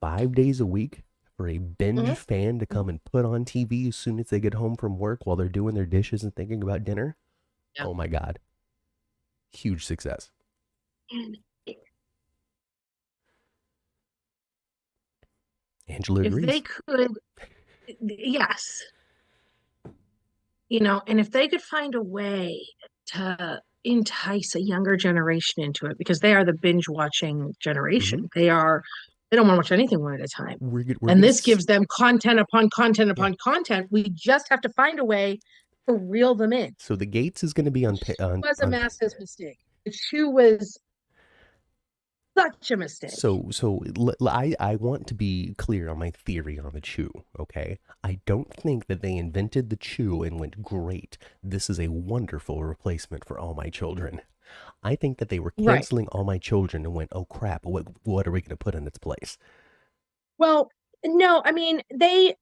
5 days a week for a binge fan to come and put on TV as soon as they get home from work while they're doing their dishes and thinking about dinner, oh my God. Huge success. Angela If agrees. they could, yes, and if they could find a way to entice a younger generation into it, because they are the binge watching generation. They don't want to watch anything one at a time. We're And gonna this gives them content upon content upon content. We just have to find a way to reel them in. So the Gates is going to be on. It was a massive mistake. The shoe was such a mistake. I want to be clear on my theory on the chew, okay? I don't think that they invented the chew and went, great, this is a wonderful replacement for All My Children. I think that they were canceling All My Children and went, oh crap, what are we going to put in its place? Well, no, I mean, it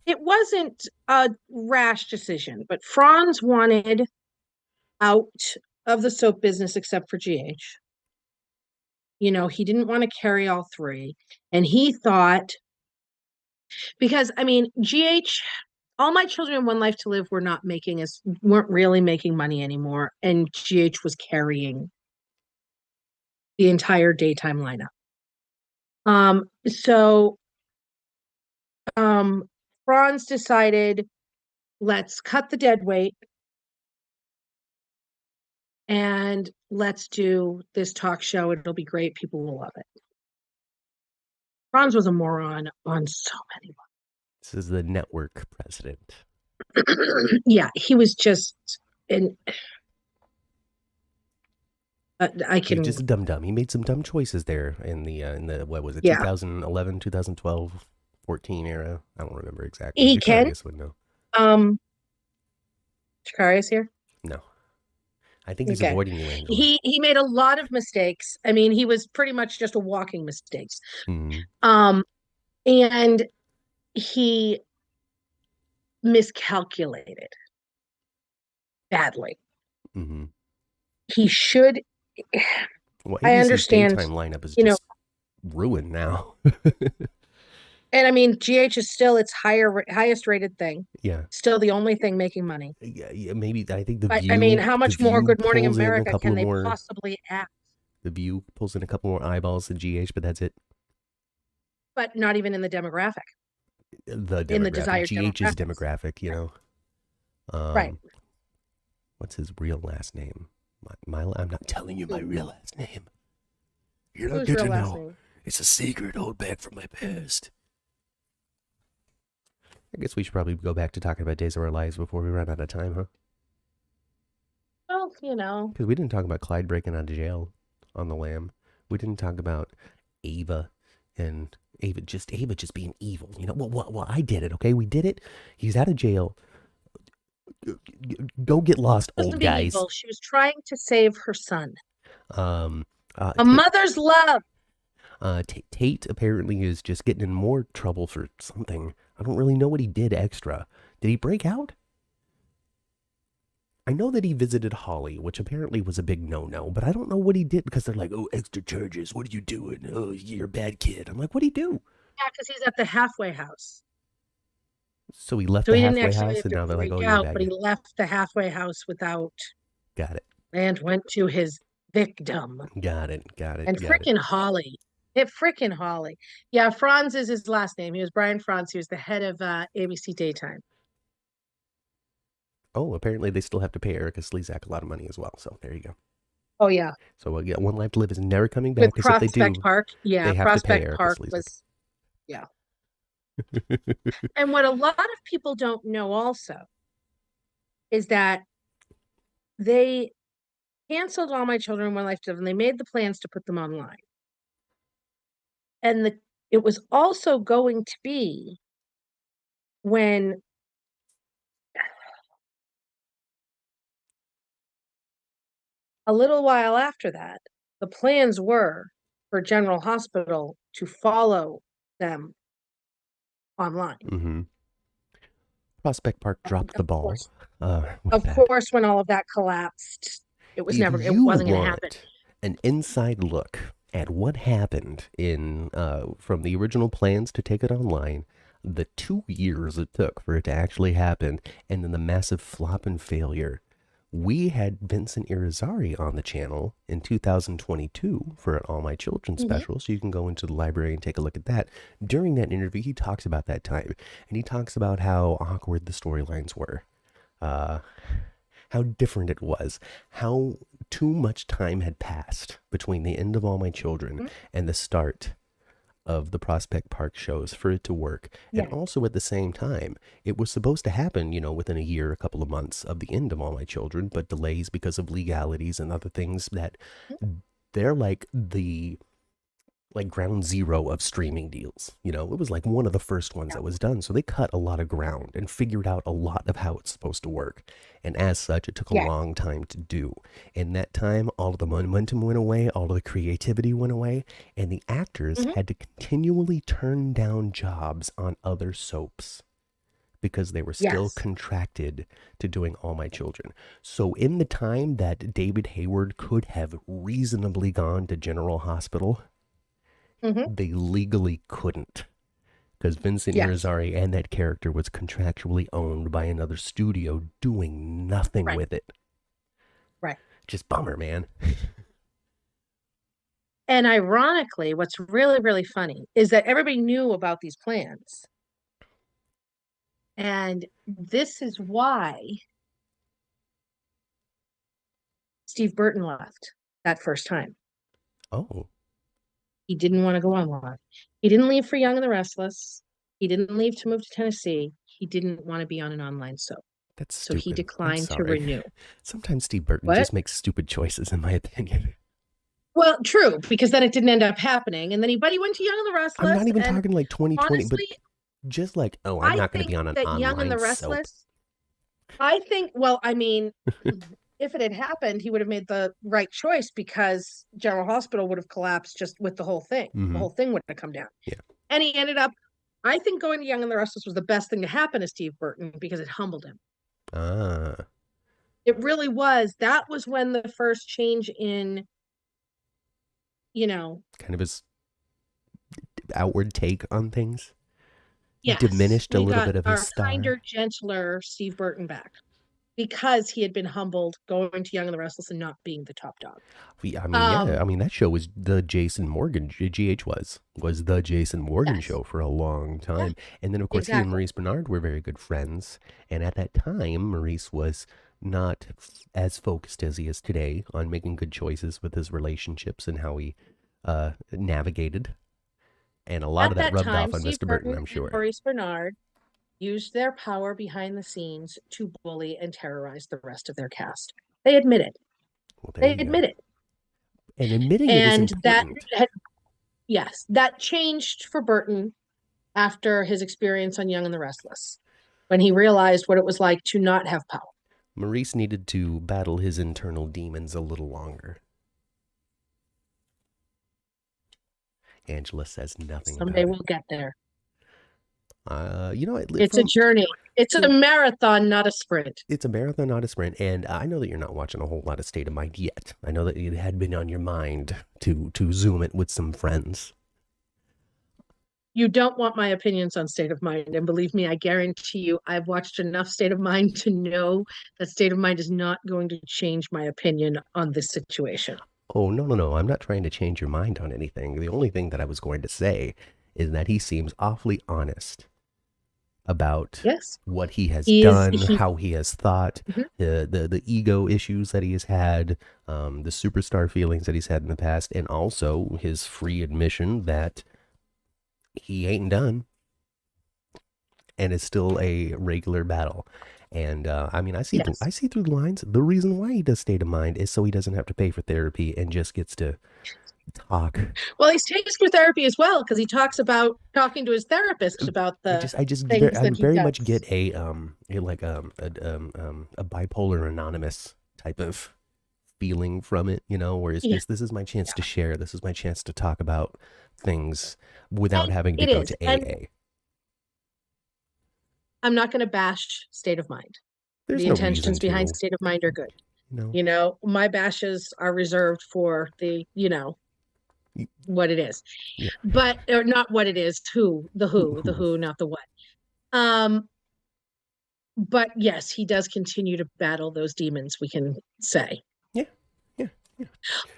wasn't a rash decision, but Franz wanted out of the soap business except for GH. He didn't want to carry all three. And he thought, because I mean, GH, All My Children and One Life to Live weren't really making money anymore. And GH was carrying the entire daytime lineup. So Franz decided, let's cut the dead weight and let's do this talk show. It'll be great. People will love it. Franz was a moron on so many levels. This is the network president. Yeah, he was just he was just a dumb. He made some dumb choices there in the what was it, 2011, 2012, 14 era. I don't remember exactly. He Jacarius would know. Jacarius here? No. I think he's avoiding you, Angela. He made a lot of mistakes. I mean, he was pretty much just a walking mistakes. Mm-hmm. And he miscalculated badly. Mm-hmm. He should. Well, I understand. Daytime lineup is just ruined now. And I mean, GH is still its highest rated thing. Yeah. Still the only thing making money. Yeah, maybe I think the View. I mean, how much more Good Morning America can they possibly add? The View pulls in a couple more eyeballs than GH, but that's it. But not even in the demographic. In the desired GH's demographic, right. What's his real last name? I'm not telling you my real last name. You don't get to know. It's a secret hold back from my past. I guess we should probably go back to talking about Days of Our Lives before we run out of time, huh? Well, because we didn't talk about Clyde breaking out of jail on the lam. We didn't talk about Ava and Ava just being evil. Well, I did it, okay? We did it. He's out of jail. Go get lost, old guys. Evil. She was trying to save her son. A mother's love. Tate apparently is just getting in more trouble for something. I don't really know what he did extra. Did he break out? I know that he visited Holly, which apparently was a big no-no, but I don't know what he did because they're like, oh, extra charges. What are you doing? Oh, you're a bad kid. I'm like, what'd he do? Yeah, because he's at the halfway house. So he left the halfway house, and now they're like, oh, you're a bad kid. But he left the halfway house without. Got it. And went to his victim. Got it. And freaking Holly. Freaking Holly. Yeah, Franz is his last name. He was Brian Franz. He was the head of ABC Daytime. Oh, apparently they still have to pay Erica Slezak a lot of money as well. So there you go. Oh, yeah. So One Life to Live is never coming back. Because if they do, Park. Yeah, they have Prospect to pay Park Erica was. Yeah. And what a lot of people don't know also is that they canceled All My Children, One Life to Live, and they made the plans to put them online. And it was also going to be when a little while after that, the plans were for General Hospital to follow them online. Mm-hmm. Prospect Park dropped the ball. Of course, when all of that collapsed, it wasn't going to happen. An inside look at what happened from the original plans to take it online, the 2 years it took for it to actually happen, and then the massive flop and failure We had Vincent Irizarry on the channel in 2022 for an All My Children Hmm. special, so you can go into the library and take a look at that. During that interview, he talks about that time, and he talks about how awkward the storylines were, uh, how different it was, how too much time had passed between the end of All My Children and the start of the Prospect Park shows for it to work. And Yeah. also at the same time, it was supposed to happen, within a year, a couple of months of the end of All My Children, but delays because of legalities and other things that they're like the ground zero of streaming deals. It was like one of the first ones that was done. So they cut a lot of ground and figured out a lot of how it's supposed to work. And as such, it took a Yeah. long time to do. In that time, all of the momentum went away, all of the creativity went away, and the actors Hmm. had to continually turn down jobs on other soaps because they were still Yes. contracted to doing All My Children. So in the time that David Hayward could have reasonably gone to General Hospital, Hmm. they legally couldn't because Vincent Yes. Irizarry and that character was contractually owned by another studio doing nothing Right. with it. Right. Just bummer, man. And ironically, what's really, really funny is that everybody knew about these plans. And this is why Steve Burton left that first time. Oh, He didn't want to go on live. He didn't leave for Young and the Restless. He didn't leave to move to Tennessee. He didn't want to be on an online soap. that's So he stupid. I'm declined to sorry. renew. Sometimes Steve Burton What? just makes stupid choices, in my opinion. Well, true, because then it didn't end up happening. And then but he went to Young and the I'm Restless. not even And talking like 2020, but honestly, just like, oh, I'm I not going to think be on an that Young and online the soap. Restless, I think, well, I mean, if it had happened, he would have made the right choice because General Hospital would have collapsed just with the whole thing. The Mm-hmm. whole thing would have come down. Yeah. And he ended up, I think going to Young and the Restless was the best thing to happen to Steve Burton because it humbled him. Ah, It really was. That was when the first change in, you know, kind of his outward take on things yes, diminished a we little got bit of his our star. kinder, gentler Steve Burton back because he had been humbled going to Young and the Restless and not being the top dog. I mean, yeah. Um, I mean, that show was the Jason Morgan. GH was the Jason Morgan yes, show for a long yeah, time, and then of course he and exactly. Maurice Bernard were very good friends. And at that time, Maurice was not as focused as he is today on making good choices with his relationships and how he navigated. And a lot of At that that rubbed time, off on Steve Mr. Burton, Burton I'm and sure. Maurice Bernard used their power behind the scenes to bully and terrorize the rest of their cast. They admit it. Well, there They you go. admit it. And admitting it is And that important. had, yes, that changed for Burton after his experience on Young and the Restless, when he realized what it was like to not have power. Maurice needed to battle his internal demons a little longer. Angela says nothing Someday about it. we'll get there. You know, It's a journey. It's a from marathon, not a sprint. it's a marathon, not a sprint. And I know that you're not watching a whole lot of State of Mind yet. I know that it had been on your mind to zoom it with some friends. You don't want my opinions on State of Mind. And believe me, I guarantee you, I've watched enough State of Mind to know that State of Mind is not going to change my opinion on this situation. Oh, no, no, no. I'm not trying to change your mind on anything. The only thing that I was going to say is that he seems awfully honest about Yes. what he has He is, done, he, how he has thought, mhm, the ego issues that he has had, the superstar feelings that he's had in the past, and also his free admission that he ain't done and it's still a regular battle. And I mean, yes. I see through the lines. The reason why he does State of Mind is so he doesn't have to pay for therapy and just gets to talk. Well, he's takes through therapy as well because he talks about talking to his therapist about the things I that he very much does. get a bipolar anonymous type of feeling from it, where it's Yeah, just, this is my chance yeah. to share, this is my chance to talk about things without And having to it go is. to And AA. I'm not going to bash State of Mind. There's The no intentions reason behind to, State of Mind are good. you know. My bashes are reserved for the, what it is. Yeah. But or, not what it is, who, the Who who, who not the what. Um, but, or not what it is, who, the who, not the what. Um, who. um, but yes, he does continue to battle those demons, we can say. Yeah, yeah, yeah.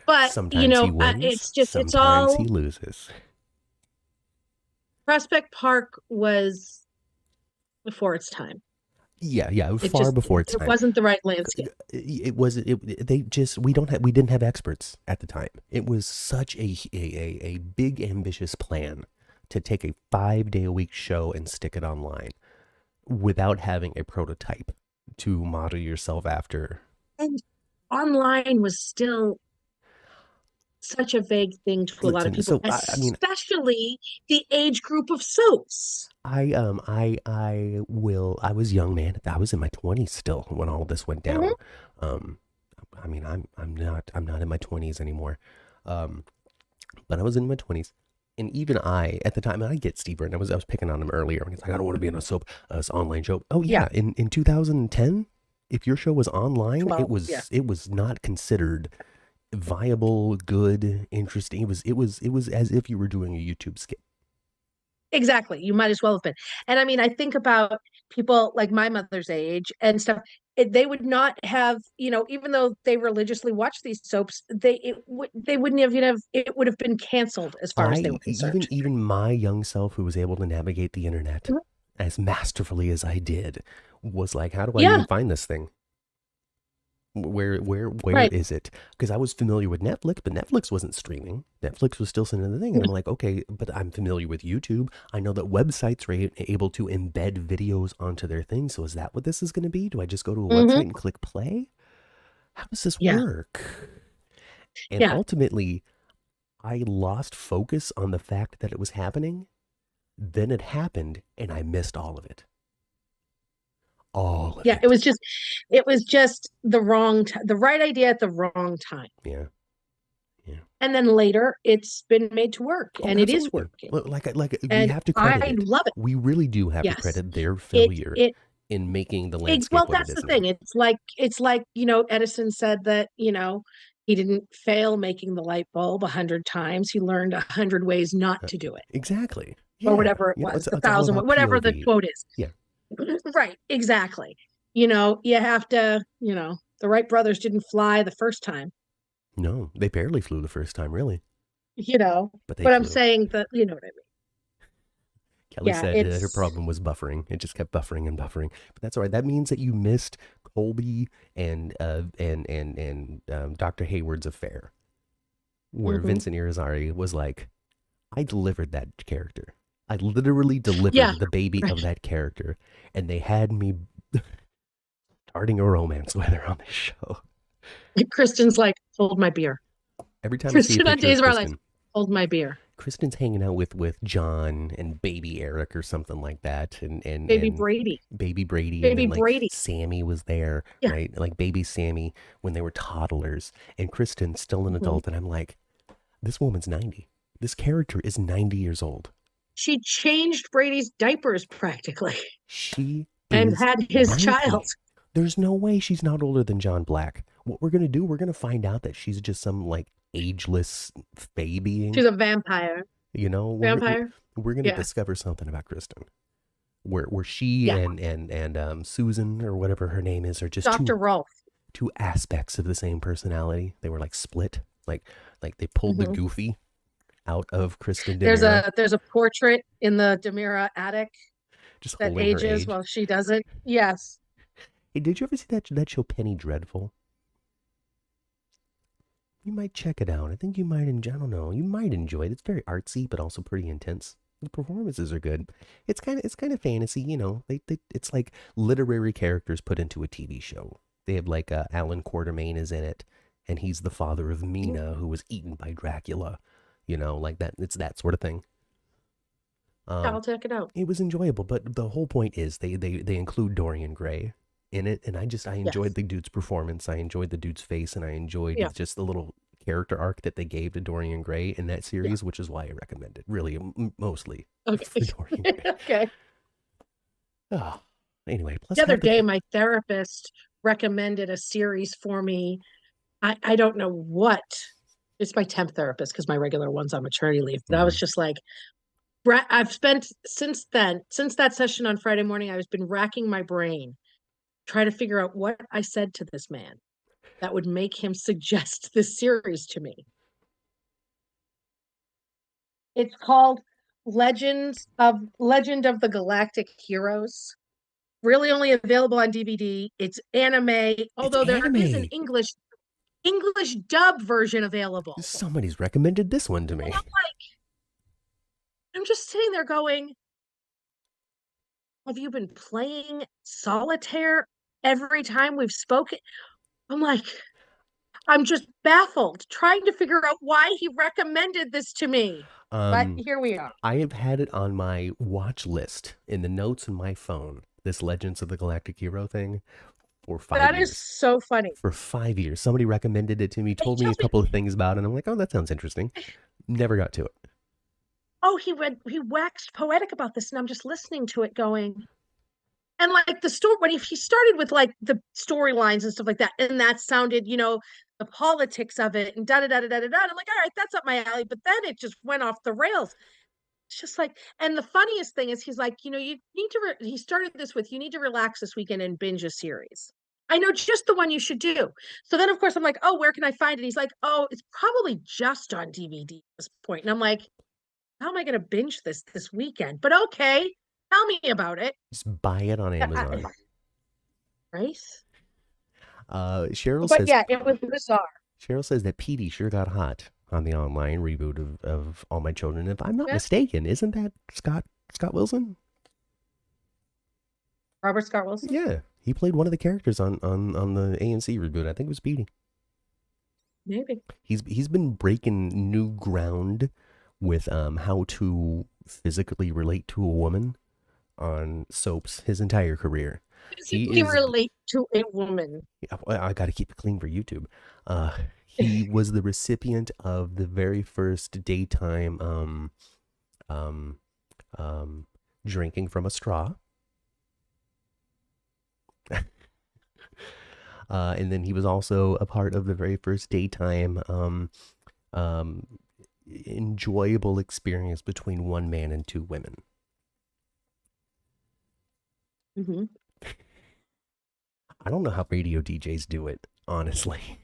But, Sometimes he wins, it's sometimes he all loses. Prospect Park was before its time. Yeah, yeah, it was It far just, before its it time. wasn't the right landscape. It was they just we didn't have experts at the time. It was such a big ambitious plan to take a 5 day a week show and stick it online without having a prototype to model yourself after. And online was still such a vague thing to a lot of Listen, people, so I mean, especially the age group of soaps. I was young, man. I was in my 20s still when all this went Mhm. down. Um I mean, I'm not in my 20s anymore. Um but I was in my 20s. And even I, at the time, and I get Steve Burton. I was picking on him earlier when he's like, I don't want to be in a soap, this online show. Oh Yeah, yeah, in 2010, if your show was online, 12. Yeah, it was not considered viable, good, interesting. It was as if you were doing a YouTube skit. exactly. You might as well have been. And I mean, I think about people like my mother's age and stuff. They would not have, even though they religiously watched these soaps, they wouldn't have even have it would have been canceled as far as they were concerned. Even my young self who was able to navigate the internet Mhm. as masterfully as I did was like, how do I even Yeah, find this thing? Where right. is it? Because I was familiar with Netflix, but Netflix wasn't streaming. Netflix was still sending the thing, and I'm like, okay, but I'm familiar with YouTube. I know that websites are able to embed videos onto their thing. So is that what this is going to be? Do I just go to a website Hmm. and click play? How does this Yeah, work? And yeah, ultimately, I lost focus on the fact that it was happening. Then it happened, and I missed all of it. All of yeah. it. It was just the right idea at the wrong time. Yeah, yeah. And then later, it's been made to work, Oh, and it is absolutely. working. Like we And have to credit I it. love it. We really do have to Yes. credit their It failure it in making the well, landscape what it that's the is now. thing. It's like, Edison said that, he didn't fail making the light bulb 100 times. He learned 100 ways not Uh, to do it, exacth or Yeah. whatever it You know, was, the it's all thousand, about whatever the POV. quote is. Yeah. Right, exactly. You have to, the Wright brothers didn't fly the first time, No, they barely flew the first time, really, you know, but they but I'm flew. saying that, you know what I mean. Kelly Yeah, said her it's problem was buffering. It just kept buffering and buffering. But that's all right. That means that you missed Colby and Dr. Hayward's affair, where mhm. Vincent Irizarry was like, I delivered that character. I literally Yeah, delivered the baby right. of that character, and they had me starting a romance with her on this show. Kristen's like, hold my beer. Every time I see a Kristen on picture of Days of Our Lives, Kristen, hold my beer. Kristen's hanging out with John and baby Eric or something like that, Baby and Brady. baby Brady, and Baby then like Brady. Sammy was there, Yeah. right? Like baby Sammy when they were toddlers, and Kristen's still an Mhm. adult, and I'm like, this woman's 90. This character is 90 years old. She changed Brady's diapers practically She and is had his child. 90. There's no way she's not older than John Black. What we're going to do, we're going to find out that she's just some like ageless fae being. She's a vampire. You know, Vampire? we're going to Yeah. discover something about Kristen. Where she Yeah. and Susan or whatever her name is are just Dr. Rolf. two aspects of the same personality. They were like split. Like they pulled the Hmm. goofy out of Kristen There's DeMira, a portrait in the Demira attic just that holding her ages age. while she doesn't. Yes. Hey, did you ever see that show Penny Dreadful? You might check it out. I think you might enjoy. I don't know. You might enjoy it. It's very artsy, but also pretty intense. The performances are good. It's kind of fantasy. You know, it's like literary characters put into a TV show. They have like Alan Quartermain is in it, and he's the father of Mina, who was eaten by Dracula. You know, like that. It's that sort of thing. I'll check it out. It was enjoyable, but the whole point is they include Dorian Gray in it, and I enjoyed Yes. the dude's performance. I enjoyed the dude's face, and I Yeah. enjoyed just the little character arc that they gave to Dorian Gray in that Yeah. series, which is why I recommend it. Really, mostly for Okay. Dorian Gray. Okay. Oh, anyway, plus The other half the day, my therapist recommended a series for me. I don't know what. It's my temp therapist because my regular one's on maternity leave. But I was Mhm. just like, I've spent since that session on Friday morning, I've been racking my brain try to figure out what I said to this man that would make him suggest this series to me. It's called Legend of the Galactic Heroes. Really only available on DVD. It's anime, It's although there is an anime. English dub version available. Somebody's recommended this one to me. I'm just sitting there going, have you been playing solitaire every time we've spoken? I'm like, I'm just baffled, trying to figure out why he recommended this to me. But here we are. I have had it on my watch list in the notes in my phone, this Legends of the Galactic Hero thing, for 5 years. That is so funny. For 5 years. Somebody recommended it to me, told me a couple of things about it, and I'm like, oh, that sounds interesting. Never got to it. Oh, he waxed poetic about this, and I'm just listening to it going, and like the story, when he started with like the storylines and stuff like that, and that sounded, the politics of it and da da da da da da. I'm like, all right, that's up my alley. But then it just went off the rails. It's just like, and the funniest thing is, he's like, you need to. He started this with, you need to relax this weekend and binge a series. I know just the one you should do. So then, of course, I'm like, oh, where can I find it? He's like, oh, it's probably just on DVD at this point. And I'm like, how am I going to binge this weekend? But okay, tell me about it. Just buy it on Amazon. Right? Cheryl but says, yeah, it was bizarre. Cheryl says that Petey sure got hot on the online reboot of All My Children. If I'm not mistaken, isn't that Scott Wilson? Robert Scott Wilson? Yeah, he played one of the characters on the ANC reboot. I think it was Petey. Maybe. He's been breaking new ground with how to physically relate to a woman on soaps his entire career. He relate to a woman. I got to keep it clean for YouTube. He was the recipient of the very first daytime drinking from a straw. And then he was also a part of the very first daytime enjoyable experience between one man and two women. Mm-hmm. I don't know how radio DJs do it, honestly.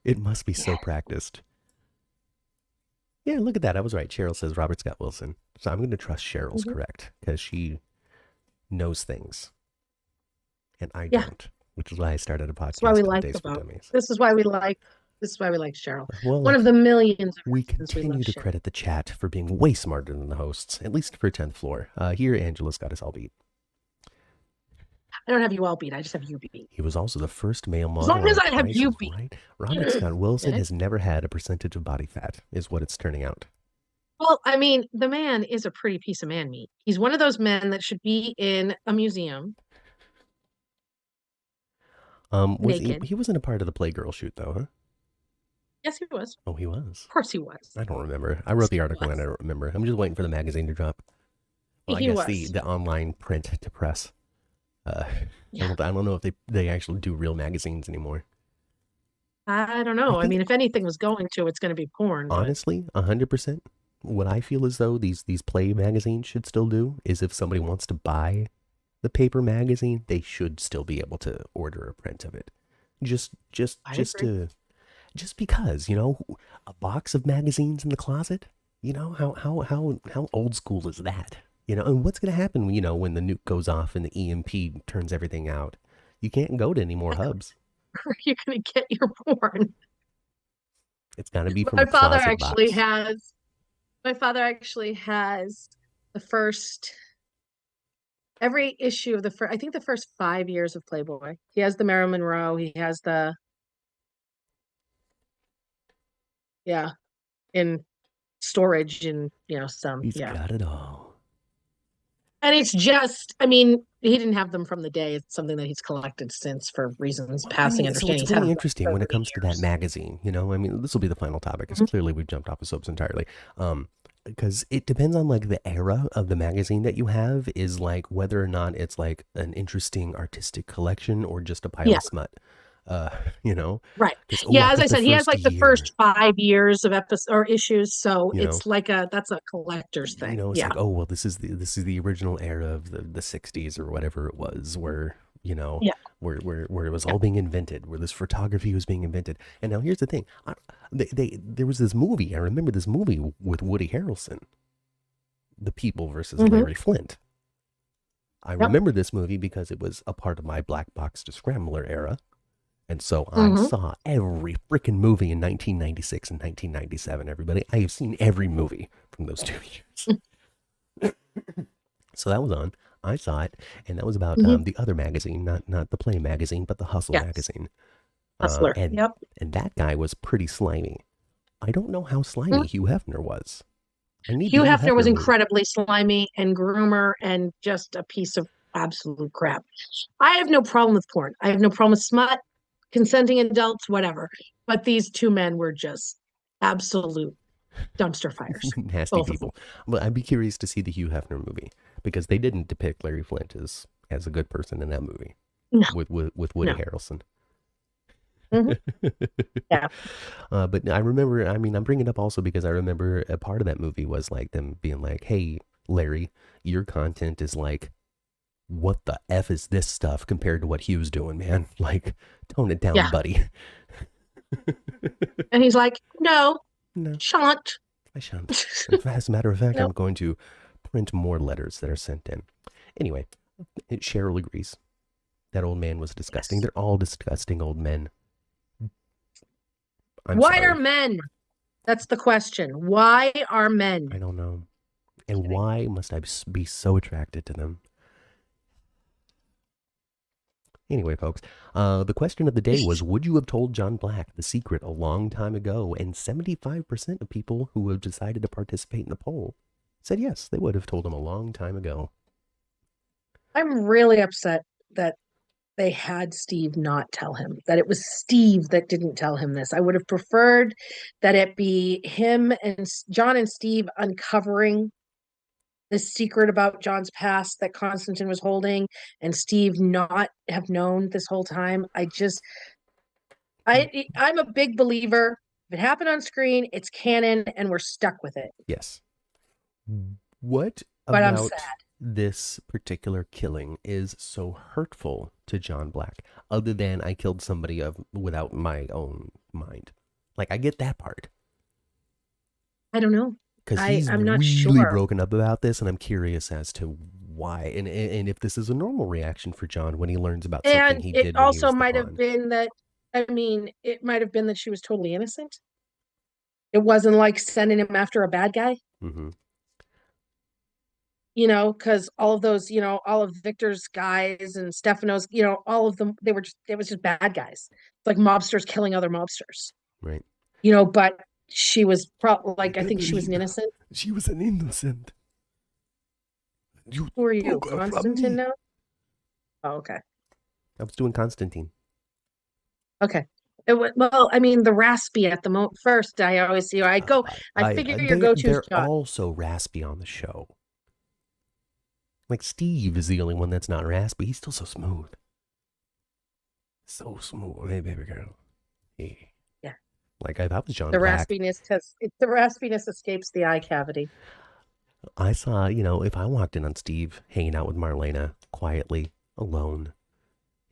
It must be so practiced. Yeah, look at that. I was right. Cheryl says Robert Scott Wilson. So I'm going to trust Cheryl's correct, because she knows things. And I don't, which is why I started a podcast. That's why we called like Days for about Dummies. This is why we like Cheryl. Well, one of the millions of we continue to credit the chat for being way smarter than the hosts, at least for 10th floor. Here, Angela's got us all beat. I don't have you all beat. I just have you beat. He was also the first male model. As long as I have you beat. Right? Robert Scott Wilson has never had a percentage of body fat, is what it's turning out. Well, I mean, the man is a pretty piece of man meat. He's one of those men that should be in a museum. He wasn't a part of the Playgirl shoot, though, huh? Yes, he was. Oh, he was? Of course he was. I don't remember. I wrote the article and I don't remember. I'm just waiting for the magazine to drop. Well, I guess the online print to press. I don't know if they actually do real magazines anymore. I don't know. I mean, if anything was going to, it's going to be porn. Honestly, 100%. What I feel as though these Play magazines should still do is, if somebody wants to buy the paper magazine, they should still be able to order a print of it. Just because, a box of magazines in the closet, how old school is that? And what's going to happen, when the nuke goes off and the EMP turns everything out? You can't go to any more hubs. Where are you going to get your porn? It's got to be from a closet box. My father actually has the first, every issue of I think the first 5 years of Playboy. He has the Marilyn Monroe. He has in storage and, some. He's got it all. And it's just, I mean, he didn't have them from the day. It's something that he's collected since for reasons passing understanding. So it's really interesting when it comes to that magazine, I mean, this will be the final topic, because clearly we've jumped off of soaps entirely. Because it depends on like the era of the magazine that you have, is like whether or not it's like an interesting artistic collection or just a pile of smut. Right. As I said, he has like the first 5 years of episodes or issues, so it's like that's a collector's thing. It's like, oh well, this is the original era of the 60s or whatever it was, where you know, Yeah. where it was Yeah. all being invented, where this photography was being invented. And now here's the thing. There was this movie. I remember this movie with Woody Harrelson, The People versus Hmm. Larry Flint. I Yep. remember this movie because it was a part of my Black Box to Scrambler era. And so I Hmm. saw every freaking movie in 1996 and 1997, everybody. I have seen every movie from those 2 years. So that was on. I saw it, and that was about Hmm. the other magazine, not the Play magazine, but the Hustle Yes. magazine. Hustler. And Yep. that guy was pretty slimy. I don't know how Mhm. slimy Hugh Hefner was. I need the Hugh Hugh Hefner was Hefner movie. incredibly slimy and groomer and just a piece of absolute crap. I have no problem with porn. I have no problem with smut, consenting adults, whatever. But these two men were just absolute dumpster fires, Nasty both of them. people. But I'd be curious to see the Hugh Hefner movie because they didn't depict Larry Flint as a good person in that movie No, with Woody no. Harrelson. Hmm. Yeah. But I remember, I mean, I'm bringing it up also because I remember a part of that movie was like them being like, hey, Larry, your content is like, what the F is this stuff compared to what Hugh's doing, man? Like, tone it down, Yeah. buddy. And he's like, no, No, shan't. I shan't. As a matter of fact, No. I'm going to print more letters that are sent in. Anyway, Cheryl agrees. That old man was disgusting. Yes. They're all disgusting old men. I'm Why are sorry. men? That's the question. Why are men? I don't know. Just And kidding. why must I be so attracted to them? Anyway, folks, the question of the day was, would you have told John Black the secret a long time ago? And 75% of people who have decided to participate in the poll said yes, they would have told him a long time ago. I'm really upset that they had Steve not tell him, that it was Steve that didn't tell him this. I would have preferred that it be him and John and Steve uncovering the secret about John's past that Constantine was holding and Steve not have known this whole time. I'm a big believer. If it happened on screen, it's canon and we're stuck with it. Yes. What But I'm sad. about this particular killing is so hurtful to John Black, other than I killed somebody without my own mind? Like, I get that part. I don't know. Because he's I'm not really sure. broken up about this, and I'm curious as to why, and if this is a normal reaction for John when he learns about something And he it did when he also was the might have pawn. been that, I mean, it might have been that she was totally innocent. It wasn't like sending him after a bad guy, Mm-hmm. because all of those, all of Victor's guys and Stefano's, all of them, it was just bad guys. It's like mobsters killing other mobsters, Right. but she was like, I think she was an Evelyn, innocent. she was an innocent. You Who are you, took her from Constantine me. now? Oh, okay. I was doing Constantine. Okay. Well, I mean, the raspy at the moment first, I always see, I figure your go-to is They're John. all so raspy on the show. Like Steve is the only one that's not raspy. He's still so smooth. So smooth. Hey, baby girl. Hey. Yeah. Like I was John The Black. raspiness escapes the eye cavity. I saw, if I walked in on Steve hanging out with Marlena quietly, alone,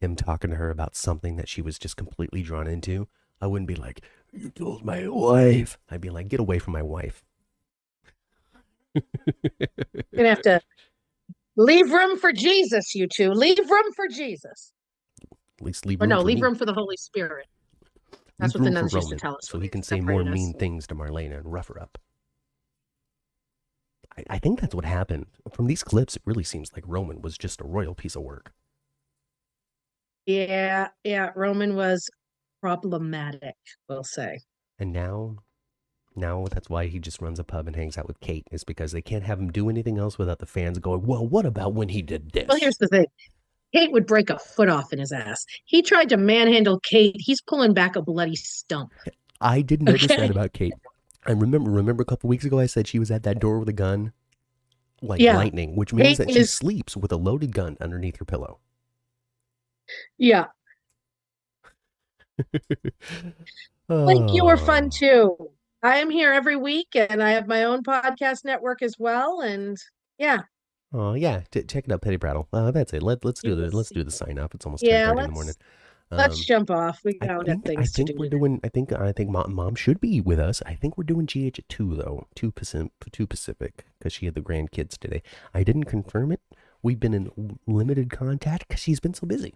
him talking to her about something that she was just completely drawn into, I wouldn't be like, you told my wife. I'd be like, get away from my wife. You're gonna have to leave room for Jesus, you two. Leave room for Jesus. At least leave Or room no, for leave me. room for the Holy Spirit. That's Leave what the room for nuns used to Roman tell us so when he they can say more separated us. mean things to Marlena and rough her up. I think that's what happened. From these clips, it really seems like Roman was just a royal piece of work. Yeah, yeah. Roman was problematic, we'll say. And now that's why he just runs a pub and hangs out with Kate, is because they can't have him do anything else without the fans going, well, what about when he did Well, this? here's the thing. Kate would break a foot off in his ass. He tried to manhandle Kate. He's pulling back a bloody stump. I did notice that Okay. about Kate. I remember a couple weeks ago I said she was at that door with a gun, like Yeah. lightning, which means Kate that she is, sleeps with a loaded gun underneath her pillow. yeah. Link, you were fun Oh, too. I am here every week and I have my own podcast network as well. And yeah, Oh yeah, check it out, Petty Prattle. That's it. Let's do You the will let's do see. the sign up. It's almost Yeah, 10:30 in the morning. let's Um, jump off. We I got think I things to think do we're today. doing. I think mom should be with us. I think we're doing GH at 2 though, 2 Pacific, because she had the grandkids today. I didn't confirm it. We've been in limited contact because she's been so busy.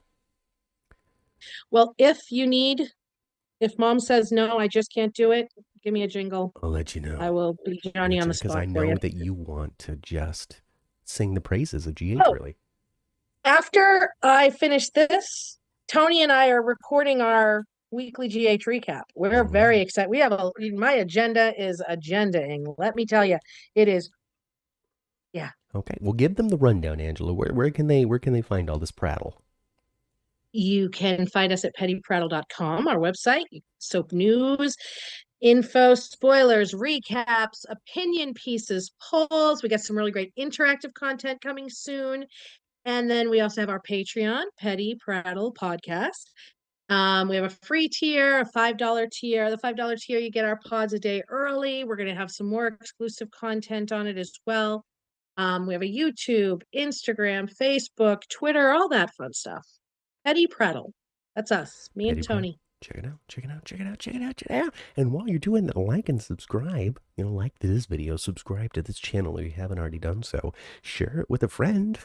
Well, if mom says no, I just can't do it, give me a jingle. I'll let you I know. will be I'll Johnny let on you the because I spot for you. know that you want to just sing the praises of GH. Oh, Really. after I finish this, Tony and I are recording our weekly GH recap. We're All very right. excited. My agenda is agendaing. Let me tell you, it is, yeah. Okay. Well, give them the rundown, Angela. Where can they find all this prattle? You can find us at pettyprattle.com, our website, soap news, info, spoilers, recaps, opinion pieces, polls. We got some really great interactive content coming soon. And then we also have our Patreon, Petty Prattle Podcast. We have a free tier, a $5 tier. The $5 tier, you get our pods a day early. We're going to have some more exclusive content on it as well. We have a YouTube, Instagram, Facebook, Twitter, all that fun stuff. Petty Prattle. That's us, me and Petty prattle. Tony. Check it out. Check it out. Check it out. Check it out. Check it out. And while you're doing that, like and subscribe. Like this video, subscribe to this channel if you haven't already done so. Share it with a friend.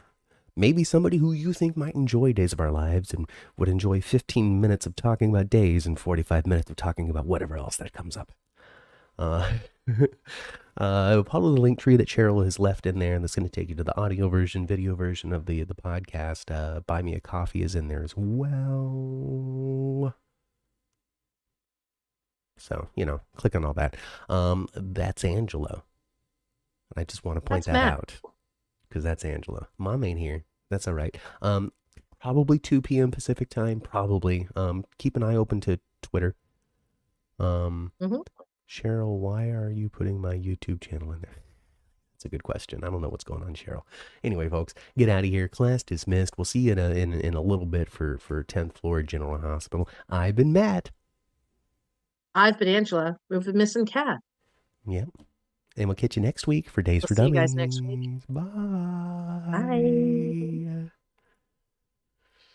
Maybe somebody who you think might enjoy Days of Our Lives and would enjoy 15 minutes of talking about days and 45 minutes of talking about whatever else that comes up. Uh, follow the link tree that Cheryl has left in there, and that's going to take you to the audio version, video version of the podcast. Buy Me a Coffee is in there as well. So, click on all that. That's Angela. I just want to point that out because that's Angela. Mom ain't here. That's all right. Probably 2 p.m. Pacific time. Probably. Keep an eye open to Twitter. Cheryl, why are you putting my YouTube channel in there? That's a good question. I don't know what's going on, Cheryl. Anyway, folks, get out of here. Class dismissed. We'll see you in a little bit for 10th floor General Hospital. I've been Matt. I've been Angela. We've been missing Cat. Yep. And we'll catch you next week for Days We'll for see you Dummies. guys next week. Bye. Bye.